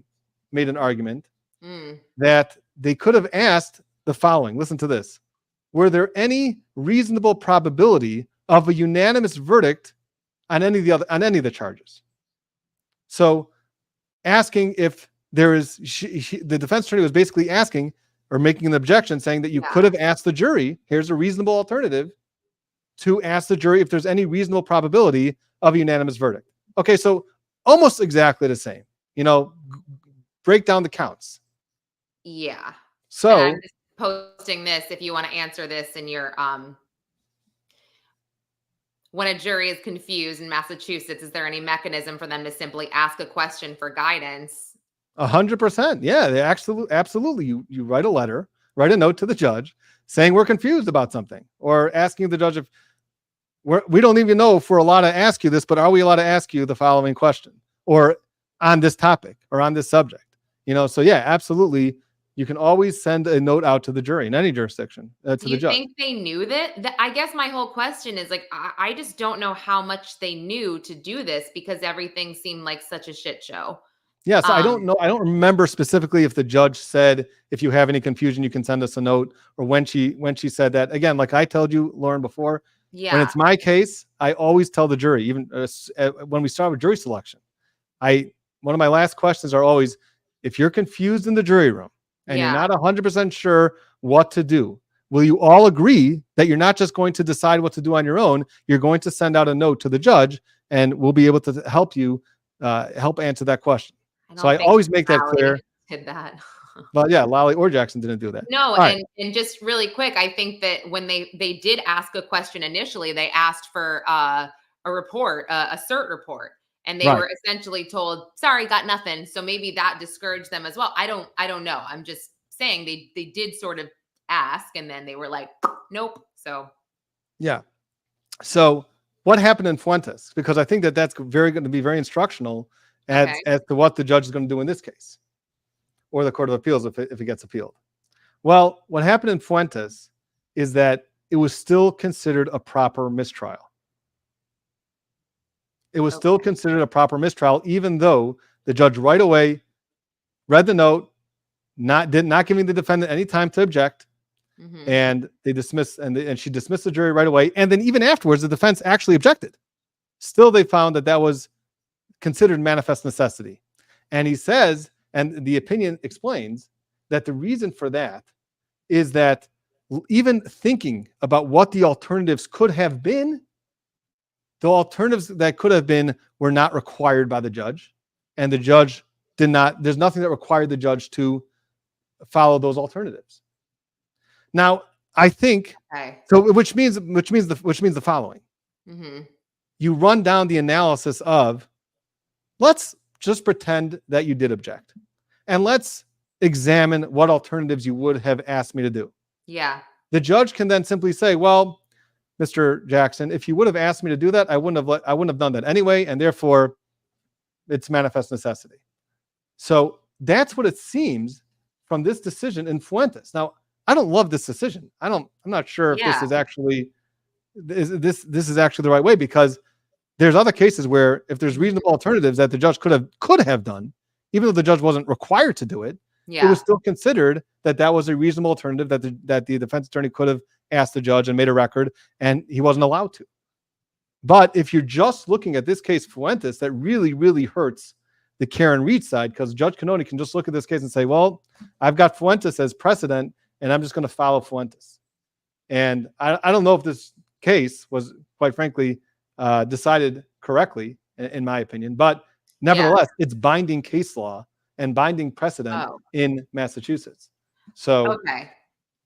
made an argument that they could have asked the following. Listen to this. Were there any reasonable probability of a unanimous verdict on any of the charges. So asking if there is, the defense attorney was basically asking or making an objection saying that you could have asked the jury, here's a reasonable alternative, to ask the jury if there's any reasonable probability of a unanimous verdict. Okay, so almost exactly the same. Break down the counts. Yeah. So and I'm just posting this if you want to answer this in your when a jury is confused in Massachusetts, is there any mechanism for them to simply ask a question for guidance? 100%. Yeah, they absolutely. You write a letter, write a note to the judge saying we're confused about something, or asking the judge if we don't even know if we're allowed to ask you this, but are we allowed to ask you the following question, or on this topic, or on this subject? So yeah, absolutely. You can always send a note out to the jury in any jurisdiction, to the judge. Do you think they knew that? I guess my whole question is like, I just don't know how much they knew to do this because everything seemed like such a shit show. Yes, I don't know. I don't remember specifically if the judge said, if you have any confusion, you can send us a note, or when she said that. Again, like I told you, Lauren, before, when it's my case, I always tell the jury, even when we start with jury selection, one of my last questions are always, if you're confused in the jury room and you're not 100% sure what to do, will you all agree that you're not just going to decide what to do on your own? You're going to send out a note to the judge, and we'll be able to help you help answer that question. So I always make that clear. Did that. But yeah, Lally or Jackson didn't do that. No, and just really quick, I think that when they did ask a question initially, they asked for a report, a cert report, and they were essentially told, "Sorry, got nothing." So maybe that discouraged them as well. I don't know. I'm just saying they did sort of ask, and then they were like, "Nope." So yeah. So what happened in Fuentes? Because I think that's going to be very instructional as to what the judge is going to do in this case, or the Court of Appeals if it gets appealed. Well, what happened in Fuentes is that it was still considered a proper mistrial. It was still considered a proper mistrial, even though the judge right away read the note, not giving the defendant any time to object, and they dismissed, and she dismissed the jury right away. And then even afterwards, the defense actually objected. Still, they found that was considered manifest necessity. And he says, and the opinion explains, that the reason for that is that even thinking about what the alternatives could have been, the alternatives that could have been were not required by the judge, and the judge did not. There's nothing that required the judge to follow those alternatives. Now, I think so, which means the following. You run down the analysis of, let's just pretend that you did object, and let's examine what alternatives you would have asked me to do. Yeah. The judge can then simply say, well, Mr. Jackson, if you would have asked me to do that, I wouldn't have done that anyway, and therefore it's manifest necessity. So that's what it seems from this decision in Fuentes. Now, I don't love this decision. I'm not sure if this is actually this is actually the right way, because there's other cases where if there's reasonable alternatives that the judge could have done, even though the judge wasn't required to do it, it was still considered that was a reasonable alternative that the defense attorney could have asked the judge and made a record, and he wasn't allowed to. But if you're just looking at this case, Fuentes, that really, really hurts the Karen Reed side, because Judge Cannone can just look at this case and say, well, I've got Fuentes as precedent, and I'm just going to follow Fuentes. And I don't know if this case was, quite frankly, decided correctly, in my opinion, but nevertheless, it's binding case law and binding precedent in Massachusetts. So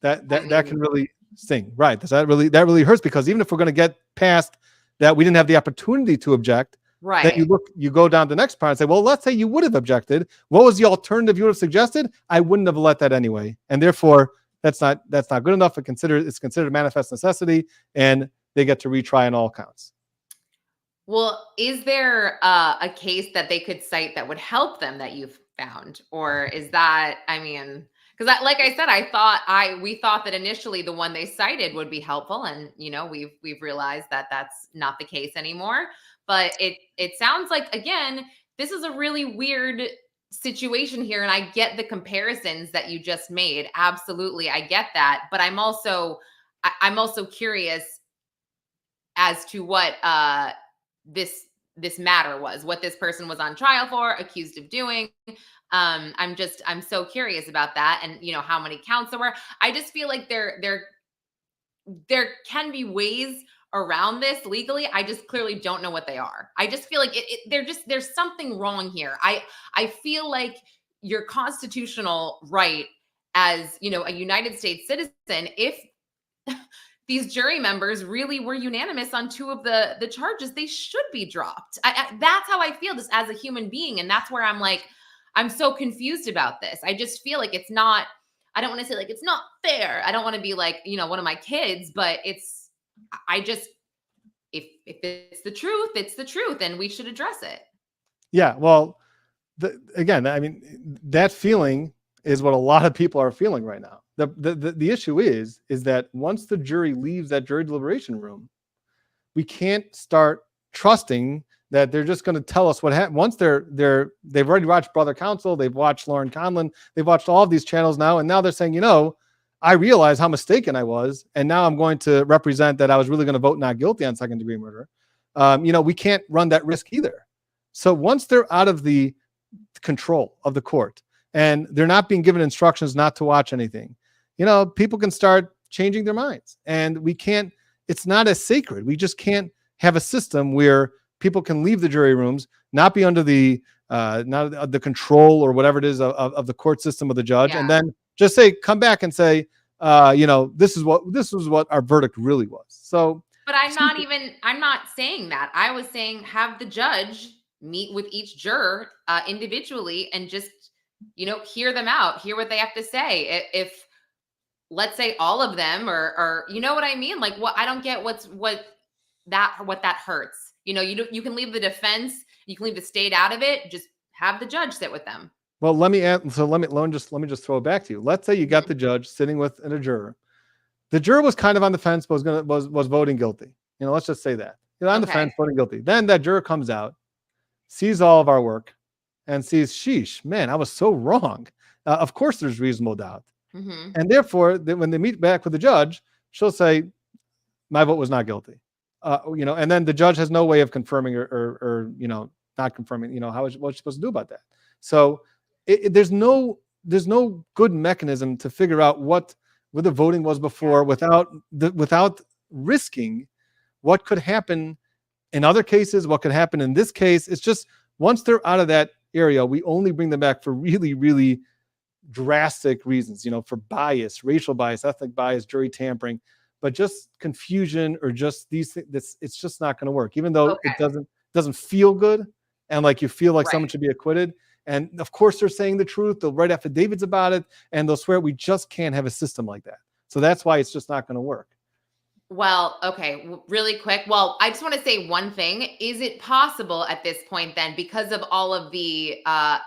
that can really sting, right? That really hurts, because even if we're going to get past that, we didn't have the opportunity to object. Right. Then you go down to the next part and say, well, let's say you would have objected. What was the alternative you would have suggested? I wouldn't have let that anyway, and therefore that's not good enough. It's considered manifest necessity, and they get to retry on all counts. Well, is there a case that they could cite that would help them that you've found, or is that, I mean, because like I said, we thought that initially the one they cited would be helpful, and we've realized that that's not the case anymore. But it sounds like, again, this is a really weird situation here, and I get the comparisons that you just made. Absolutely, I get that, but I'm also curious as to what this matter was, what this person was on trial for, accused of doing. I'm so curious about that, and how many counts there were. I just feel like there can be ways around this legally. I just clearly don't know what they are. I just feel like there's something wrong here. I feel like your constitutional right as a United States citizen, if these jury members really were unanimous on two of the charges, they should be dropped. That's how I feel just as a human being. And that's where I'm like, I'm so confused about this. I just feel like it's not, I don't want to say like, it's not fair. I don't want to be like, one of my kids, but if it's the truth, it's the truth, and we should address it. Yeah. Well, again, I mean, that feeling is what a lot of people are feeling right now. The issue is that once the jury leaves that jury deliberation room, we can't start trusting that they're just going to tell us what happened. Once they've already watched Brother Counsel, they've watched Lauren Conlon, they've watched all of these channels now, and now they're saying, I realize how mistaken I was, and now I'm going to represent that I was really going to vote not guilty on second-degree murder. We can't run that risk either. So once they're out of the control of the court and they're not being given instructions not to watch anything, people can start changing their minds, and we can't. It's not as sacred. We just can't have a system where people can leave the jury rooms, not be under the control or whatever it is of the court system of the judge, and then just come back and say, this is what our verdict really was. So, but I'm not saying that. I was saying have the judge meet with each juror individually and just hear them out, hear what they have to say. If let's say all of them or you know what I mean? Like I don't get what that hurts. You can leave the defense, you can leave the state out of it. Just have the judge sit with them. Well, let me just throw it back to you. Let's say you got the judge sitting with a juror. The juror was kind of on the fence, but was voting guilty. Let's just say that. On the fence, voting guilty. Then that juror comes out, sees all of our work, and sees, sheesh, man, I was so wrong. Of course, there's reasonable doubt. Mm-hmm. And therefore, when they meet back with the judge, she'll say, my vote was not guilty. And then the judge has no way of confirming or not confirming, what's she supposed to do about that? So there's no good mechanism to figure out what the voting was before without risking what could happen in other cases, what could happen in this case. It's just once they're out of that area, we only bring them back for really, really drastic reasons, for bias, racial bias, ethnic bias, jury tampering, but just confusion or just these things. It's just not going to work, even though it doesn't feel good. And like you feel like someone should be acquitted. And of course they're saying the truth. They'll write affidavits about it and they'll swear. We just can't have a system like that. So that's why it's just not going to work. Well, okay, really quick. Well, I just want to say one thing. Is it possible at this point then, because of all of the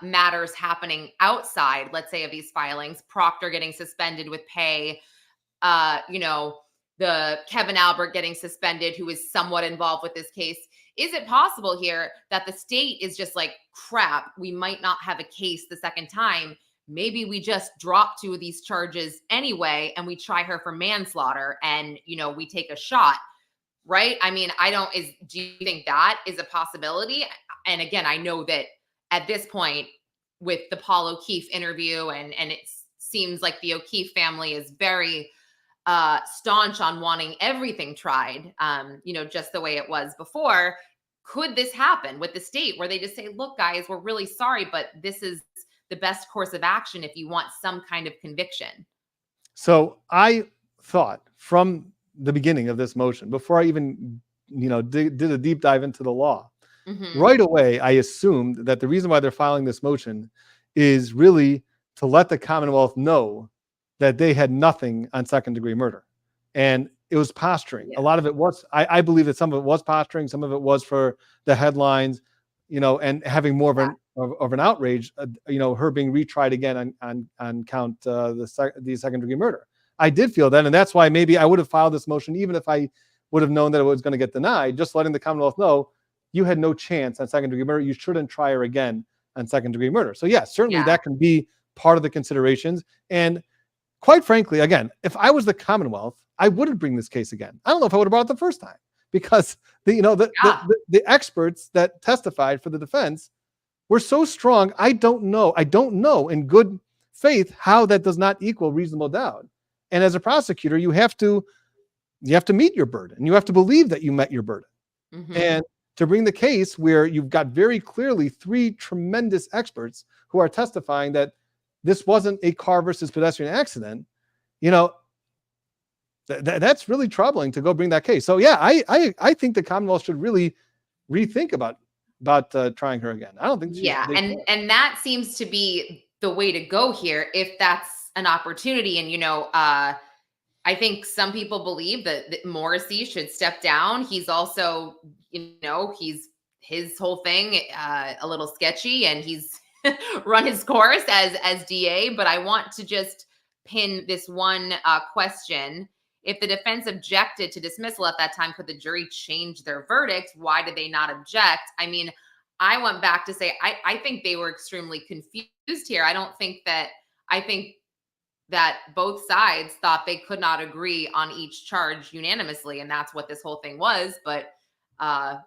matters happening outside, let's say of these filings, Proctor getting suspended with pay, the Kevin Albert getting suspended, who is somewhat involved with this case, is it possible here that the state is just like, crap, we might not have a case the second time. Maybe we just drop two of these charges anyway, and we try her for manslaughter and, we take a shot, right? I mean, do you think that is a possibility? And again, I know that at this point with the Paul O'Keefe interview and it seems like the O'Keefe family is very staunch on wanting everything tried, just the way it was before. Could this happen with the state where they just say, look, guys, we're really sorry, but this is the best course of action if you want some kind of conviction? So I thought from the beginning of this motion, before I even, did a deep dive into the law, right away, I assumed that the reason why they're filing this motion is really to let the Commonwealth know that they had nothing on second-degree murder. And it was posturing. Yeah. A lot of it was, I believe that some of it was posturing. Some of it was for the headlines, and having more of an outrage, her being retried again on count the second-degree murder. I did feel that, and that's why maybe I would have filed this motion, even if I would have known that it was going to get denied, just letting the Commonwealth know you had no chance on second-degree murder. You shouldn't try her again on second-degree murder. So yeah, certainly that can be part of the considerations. And quite frankly, again, if I was the Commonwealth, I wouldn't bring this case again. I don't know if I would have brought it the first time, because the Yeah. the experts that testified for the defense were so strong. I don't know in good faith how that does not equal reasonable doubt. And as a prosecutor, you have to meet your burden. You have to believe that you met your burden. Mm-hmm. And to bring the case where you've got very clearly three tremendous experts who are testifying that this wasn't a car versus pedestrian accident, that's really troubling to go bring that case. So yeah, I think the Commonwealth should really rethink about trying her again. I don't think Yeah, they should. and that seems to be the way to go here if that's an opportunity. And I think some people believe that Morrissey should step down. He's also, he's his whole thing a little sketchy, and he's run his course as DA. But I want to just pin this one question. If the defense objected to dismissal at that time, could the jury change their verdict? Why did they not object? I mean, I went back to say I think they were extremely confused here. I think that both sides thought they could not agree on each charge unanimously, and that's what this whole thing was. But time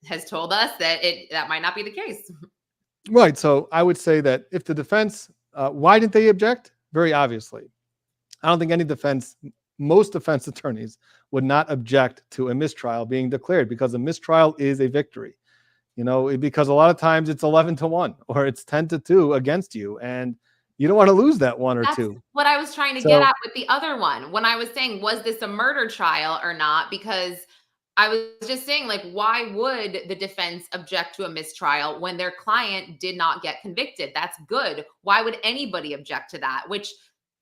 has told us that that might not be the case. Right. So I would say that if the defense, why didn't they object? Very obviously, I don't think most defense attorneys would not object to a mistrial being declared, because a mistrial is a victory. Because a lot of times it's 11-1 or it's 10-2 against you, and you don't want to lose that one or That's two. what I was trying to get at with the other one. When I was saying, was this a murder trial or not? Because I was just saying, like, why would the defense object to a mistrial when their client did not get convicted? That's good. Why would anybody object to that? Which,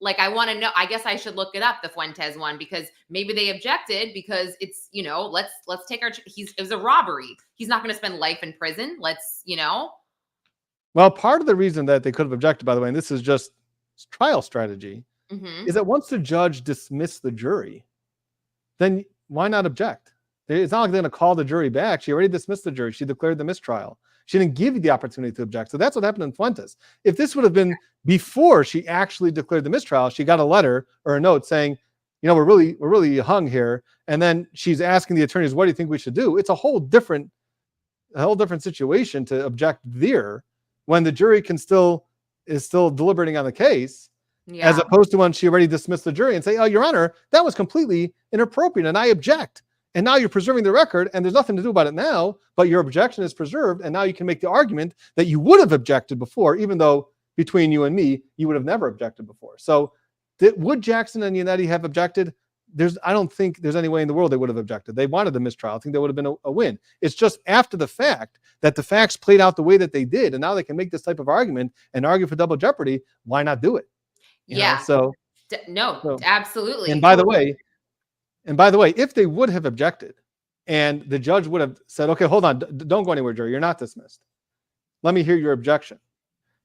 like, I want to know. I guess I should look it up, the Fuentes one, because maybe they objected because it's, let's take it was a robbery. He's not going to spend life in prison. Well, part of the reason that they could have objected, by the way, and this is just trial strategy, Mm-hmm. is that once the judge dismissed the jury, then why not object? It's not like they're going to call the jury back. She already dismissed the jury. She declared the mistrial. She didn't give you the opportunity to object. So that's what happened in Fuentes. If this would have been before she actually declared the mistrial, she got a letter or a note saying, we're really hung here. And then she's asking the attorneys, what do you think we should do? It's a whole different situation to object there, when the jury is still deliberating on the case, as opposed to when she already dismissed the jury and say, oh, Your Honor, that was completely inappropriate and I object. And now you're preserving the record and there's nothing to do about it now, but your objection is preserved. And now you can make the argument that you would have objected before, even though between you and me, you would have never objected before. So would Jackson and Yannetti have objected? I don't think there's any way in the world they would have objected. They wanted the mistrial. I think that would have been a win. It's just after the fact that the facts played out the way that they did, and now they can make this type of argument and argue for double jeopardy. Why not do it? Absolutely. And by the way, if they would have objected and the judge would have said, okay, hold on, don't go anywhere, jury, you're not dismissed. Let me hear your objection.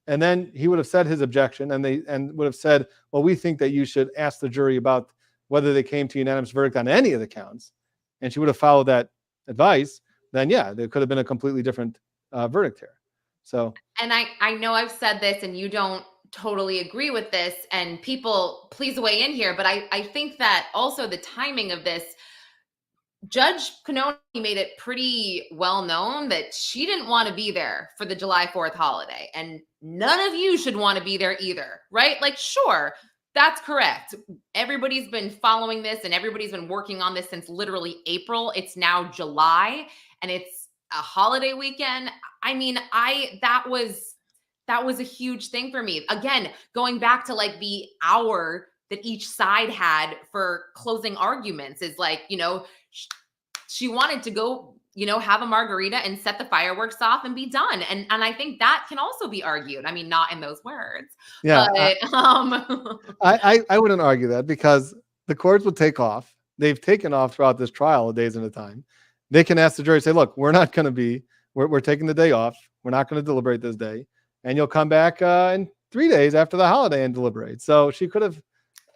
And then he would have said his objection and would have said, well, we think that you should ask the jury about whether they came to unanimous verdict on any of the counts. And she would have followed that advice. Then, yeah, there could have been a completely different verdict here. So, and I know I've said this and you don't totally agree with this, and people please weigh in here, but I think that also the timing of this, Judge Canoni made it pretty well known that she didn't want to be there for the July 4th holiday, and none of you should want to be there either, right? Like, sure, that's correct. Everybody's been following this and everybody's been working on this since literally April. It's now July and it's a holiday weekend. I mean, that was a huge thing for me. Again, going back to like the hour that each side had for closing arguments is like, she wanted to go, have a margarita and set the fireworks off and be done. And I think that can also be argued. I mean, not in those words. Yeah. But, I wouldn't argue that, because the courts would take off. They've taken off throughout this trial a days at a time. They can ask the jury, say, look, we're taking the day off. We're not going to deliberate this day. And you'll come back in 3 days after the holiday and deliberate. So she could have,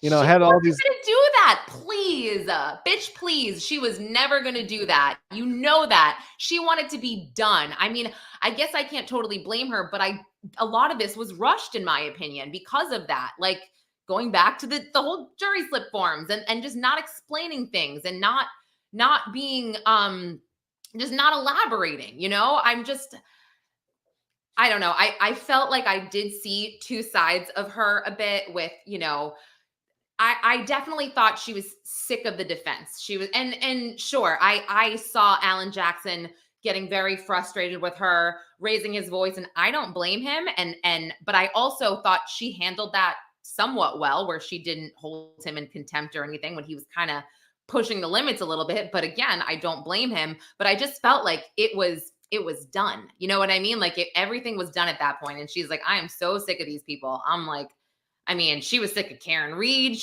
had all these. She wasn't going to do that, please, bitch, please. She was never going to do that. You know that. She wanted to be done. I mean, I guess I can't totally blame her, but a lot of this was rushed, in my opinion, because of that. Like, going back to the whole jury slip forms and just not explaining things and not not being just not elaborating, I don't know. I felt like I did see two sides of her a bit with, I definitely thought she was sick of the defense. She was, and sure, I saw Alan Jackson getting very frustrated with her, raising his voice, and I don't blame him. But I also thought she handled that somewhat well, where she didn't hold him in contempt or anything when he was kind of pushing the limits a little bit. But again, I don't blame him. But I just felt like it was done. You know what I mean? Like everything was done at that point. And she's like, I am so sick of these people. I'm like, I mean, she was sick of Karen Read.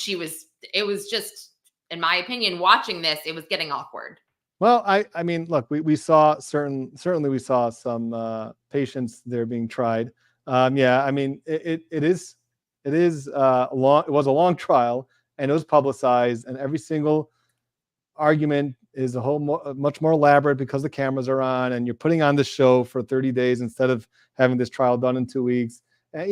It was just, in my opinion, watching this, it was getting awkward. Well, I mean, look, we saw certainly we saw some patients there being tried. Yeah, I mean, it is long. It was a long trial, and it was publicized, and every single argument is much more elaborate because the cameras are on, and you're putting on the show for 30 days instead of having this trial done in 2 weeks. And,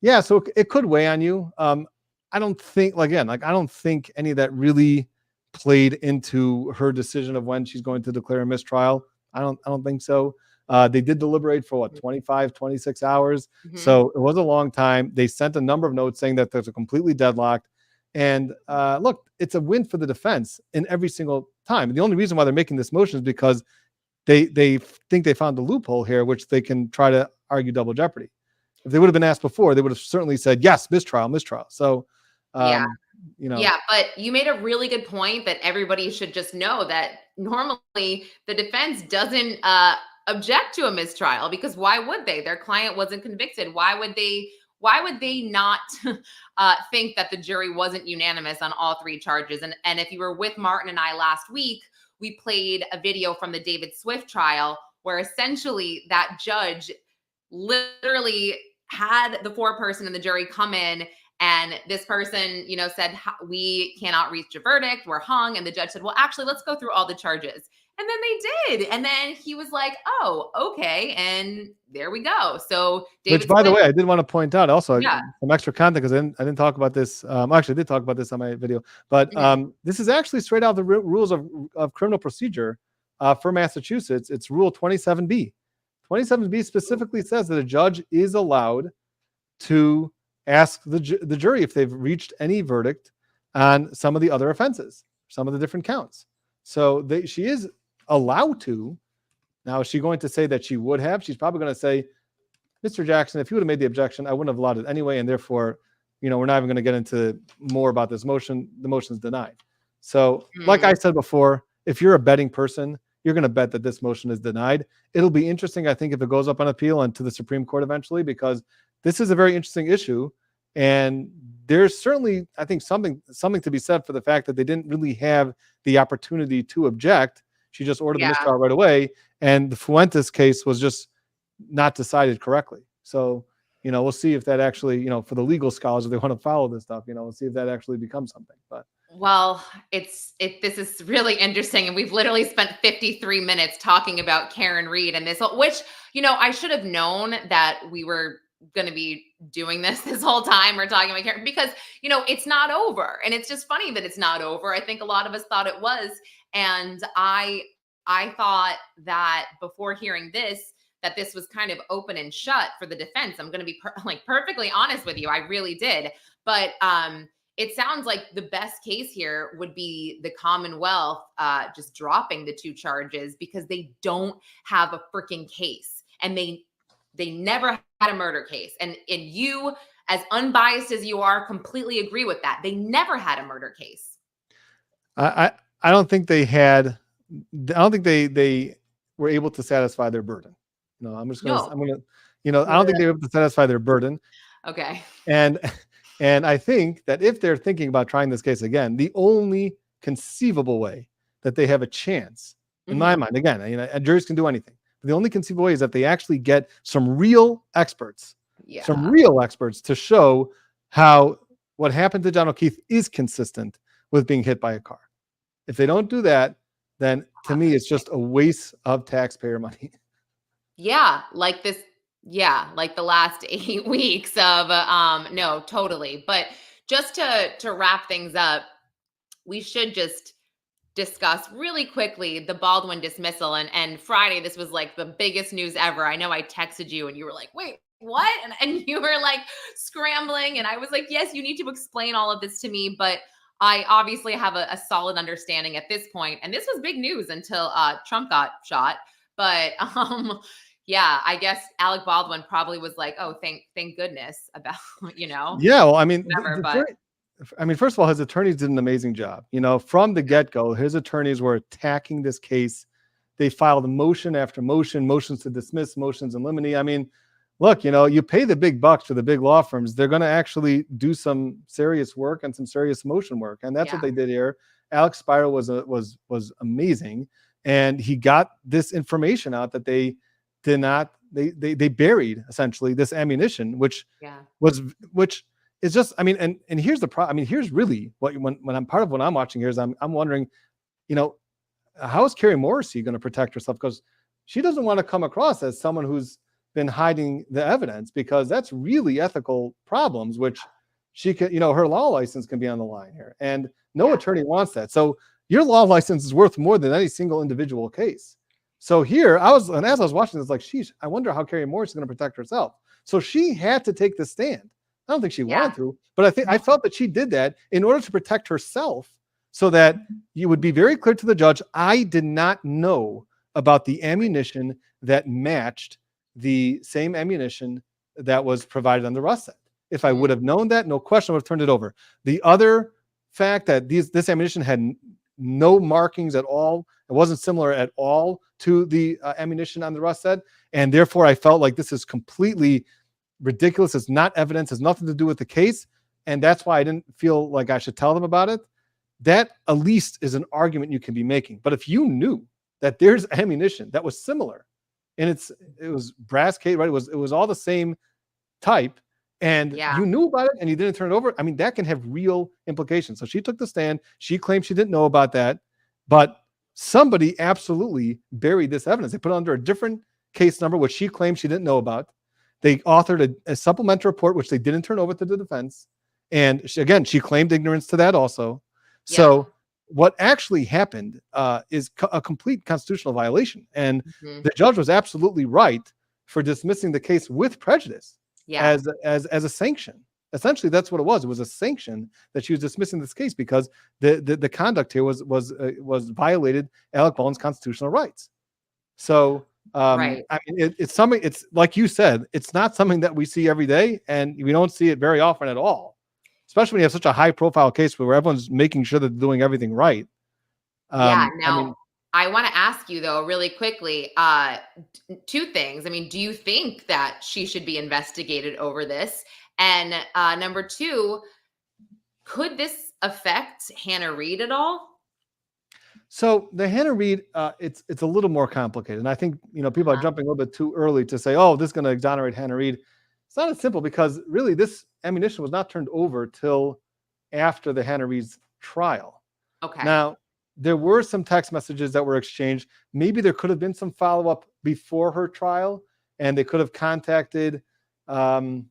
yeah, so it could weigh on you. I don't think, I don't think any of that really played into her decision of when she's going to declare a mistrial. I don't think so. They did deliberate for 25, 26 hours. Mm-hmm. So it was a long time. They sent a number of notes saying that there's a completely deadlocked. And look, it's a win for the defense in every single time. The only reason why they're making this motion is because they think they found a loophole here, which they can try to argue double jeopardy. If they would have been asked before, they would have certainly said, yes, mistrial. So, yeah. Yeah, but you made a really good point that everybody should just know that normally the defense doesn't object to a mistrial, because why would they? Their client wasn't convicted. Why would they not think that the jury wasn't unanimous on all three charges? And if you were with Martin and I last week, we played a video from the David Swift trial where essentially that judge literally had the foreperson in the jury come in, and this person, said, we cannot reach a verdict, we're hung. And the judge said, well, actually, let's go through all the charges. And then they did. And then he was like, oh, okay. And there we go. So David Which, by the way, I did want to point out also Yeah. some extra content, because I didn't talk about this. Actually, I did talk about this on my video, but this is actually straight out of the rules of criminal procedure for Massachusetts. It's Rule 27B. 27B specifically says that a judge is allowed to ask the jury if they've reached any verdict on some of the other offenses, some of the different counts. So she is allowed to. Now, is she going to say that she would have? She's probably going to say, Mr. Jackson, if you would have made the objection, I wouldn't have allowed it anyway, and therefore, we're not even going to get into more about this motion. The motion's denied. So, like I said before, if you're a betting person, you're going to bet that this motion is denied. It'll be interesting, I think, if it goes up on appeal and to the Supreme Court eventually, because this is a very interesting issue. And there's certainly, I think, something to be said for the fact that they didn't really have the opportunity to object. She just ordered the mistrial right away. And the Fuentes case was just not decided correctly. So, we'll see if that actually, for the legal scholars, if they want to follow this stuff, we'll see if that actually becomes something. But well, this is really interesting. And we've literally spent 53 minutes talking about Karen Read and this, which, I should have known that we were going to be doing this whole time. We're talking about Karen because, it's not over. And it's just funny that it's not over. I think a lot of us thought it was. And I thought that before hearing this, that this was kind of open and shut for the defense. I'm going to be perfectly honest with you. I really did. But it sounds like the best case here would be the Commonwealth just dropping the two charges because they don't have a freaking case. And they never had a murder case. And you, as unbiased as you are, completely agree with that. They never had a murder case. I don't think they had. I don't think they were able to satisfy their burden. No, I'm going to, I don't think they were able to satisfy their burden. Okay. And I think that if they're thinking about trying this case again, the only conceivable way that they have a chance, in my mind, again, juries can do anything. But the only conceivable way is that they actually get some real experts, to show how what happened to John O'Keefe is consistent with being hit by a car. If they don't do that, then to me, it's just a waste of taxpayer money. Yeah, like this. Yeah, like the last 8 weeks of no, totally. But just to wrap things up, we should just discuss really quickly the Baldwin dismissal. And Friday, this was like the biggest news ever. I know I texted you and you were like, wait, what? And you were like scrambling. And I was like, yes, you need to explain all of this to me. But I obviously have a solid understanding at this point. And this was big news until Trump got shot. But yeah, I guess Alec Baldwin probably was like, oh, thank goodness about, Yeah, well, I mean, whatever. But first of all, his attorneys did an amazing job. From the get-go, his attorneys were attacking this case. They filed motion after motion, motions to dismiss, motions in limine. I mean, look, you pay the big bucks for the big law firms. They're going to actually do some serious work and some serious motion work, and that's what they did here. Alex Spiro was amazing, and he got this information out that they did not. They buried essentially this ammunition, which is just. I mean, and here's the problem. I mean, here's really when I'm part of what I'm watching here is I'm wondering, how is Carrie Morrissey going to protect herself? Because she doesn't want to come across as someone who's been hiding the evidence, because that's really ethical problems, which she could, her law license can be on the line here, and no attorney wants that. So your law license is worth more than any single individual case. So here as I was watching this, like, sheesh, I wonder how Carrie Morrissey is going to protect herself. So she had to take the stand. I don't think she wanted to, but I felt that she did that in order to protect herself, so that you would be very clear to the judge, I did not know about the ammunition that matched the same ammunition that was provided on the Russ set. If I would have known that, no question, I would have turned it over. The other fact that this ammunition had no markings at all, it wasn't similar at all to the ammunition on the Russ set, and therefore I felt like this is completely ridiculous. It's not evidence. Has nothing to do with the case, and that's why I didn't feel like I should tell them about it. That at least is an argument you can be making. But if you knew that there's ammunition that was similar, and it was brass case, right? It was all the same type, and you knew about it and you didn't turn it over. I mean, that can have real implications. So she took the stand. She claimed she didn't know about that, but somebody absolutely buried this evidence. They put it under a different case number, which she claimed she didn't know about. They authored a supplemental report, which they didn't turn over to the defense. And she claimed ignorance to that also. So what actually happened is a complete constitutional violation. And the judge was absolutely right for dismissing the case with prejudice as a sanction. Essentially, that's what it was. It was a sanction that she was dismissing this case because the conduct here was violated Alec Baldwin's constitutional rights. So I mean, it's something. It's like you said, it's not something that we see every day, and we don't see it very often at all. Especially when you have such a high-profile case where everyone's making sure that they're doing everything right. Now, I want to ask you, though, really quickly, two things. I mean, do you think that she should be investigated over this? And number two, could this affect Hannah Reid at all? So the Hannah Reid, it's a little more complicated. And I think, people are jumping a little bit too early to say, oh, this is going to exonerate Hannah Reid. It's not as simple, because really this ammunition was not turned over till after the Hannah Reid's trial. Okay. Now, there were some text messages that were exchanged. Maybe there could have been some follow-up before her trial, and they could have contacted Troy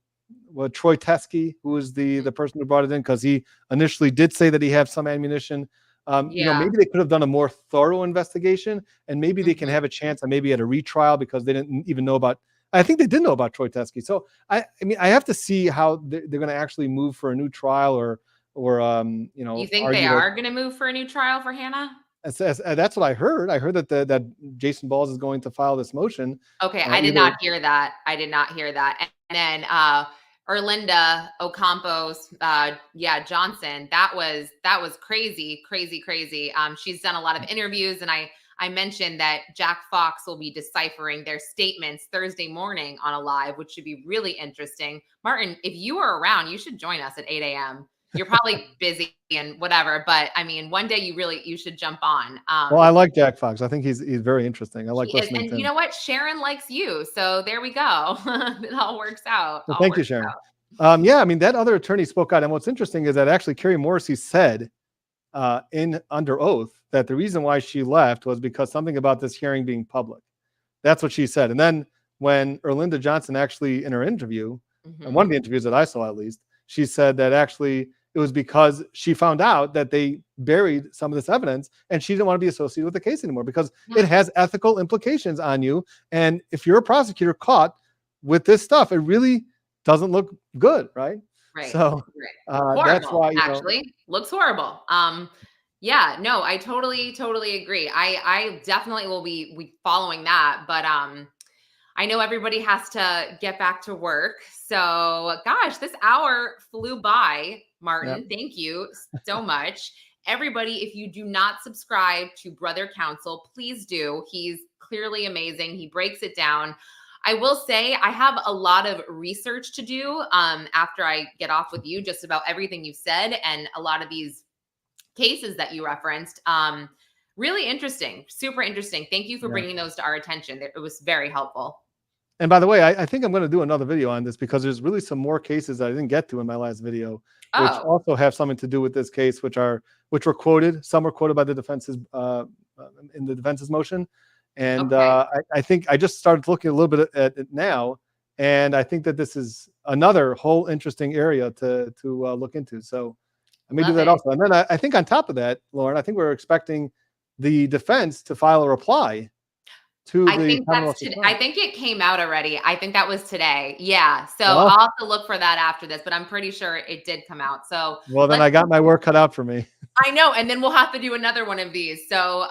Teskey, who was the person who brought it in, because he initially did say that he had some ammunition. Maybe they could have done a more thorough investigation, and maybe they can have a chance at maybe at a retrial, because they didn't even know about. I think they did know about Troy Teskey. So I mean, I have to see how they're going to actually move for a new trial, or You think they are going to move for a new trial for Hannah? That's what I heard. I heard that Jason Balls is going to file this motion. Okay, I did not hear that. And then Erlinda Ocampos, Johnson. That was crazy. She's done a lot of interviews, and I mentioned that Jack Fox will be deciphering their statements Thursday morning on a live, which should be really interesting. Martin, if you are around, you should join us at 8 a.m. You're probably busy and whatever, but I mean, one day you should jump on. Well, I like Jack Fox. I think he's very interesting. I like listening to him. And you know what? Sharon likes you. So there we go. It all works out. Well, thank you, Sharon. I mean, that other attorney spoke out. And what's interesting is that actually Carrie Morrissey said under oath that the reason why she left was because something about this hearing being public. That's what she said. And then when Erlinda Johnson actually, in her interview, and one of the interviews that I saw at least, she said that actually it was because she found out that they buried some of this evidence and she didn't want to be associated with the case anymore because it has ethical implications on you. And if you're a prosecutor caught with this stuff, it really doesn't look good, right? Right. So that's why, actually looks horrible. Yeah, no, I totally agree. I definitely will be following that, but I know everybody has to get back to work. So, gosh, this hour flew by, Martin. Yep. Thank you so much. Everybody, if you do not subscribe to Brother Counsel, please do. He's clearly amazing. He breaks it down. I will say I have a lot of research to do after I get off with you, just about everything you've said and a lot of these cases that you referenced. Really interesting, super interesting. Thank you for bringing those to our attention. It was very helpful. And by the way, I think I'm going to do another video on this because there's really some more cases that I didn't get to in my last video, which also have something to do with this case, which were quoted. Some were quoted by the defense's in the defense's motion. And I think I just started looking a little bit at it now, and I think that this is another whole interesting area to look into. So I may do that also. And then I think on top of that, Lauren, I think we're expecting the defense to file a reply to I the think Commonwealth. I think it came out already. I think that was today. Yeah. So I'll have to look for that after this, but I'm pretty sure it did come out. So well, then I got my work cut out for me. I know. And then we'll have to do another one of these. So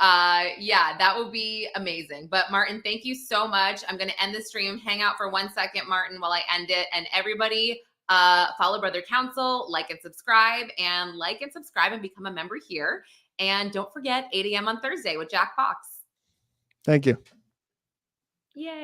yeah, that would be amazing. But Martin, thank you so much. I'm going to end the stream. Hang out for 1 second, Martin, while I end it. And everybody follow Brother Counsel, like and subscribe, and become a member here. And don't forget 8 a.m. on Thursday with Jack Fox. Thank you. Yay.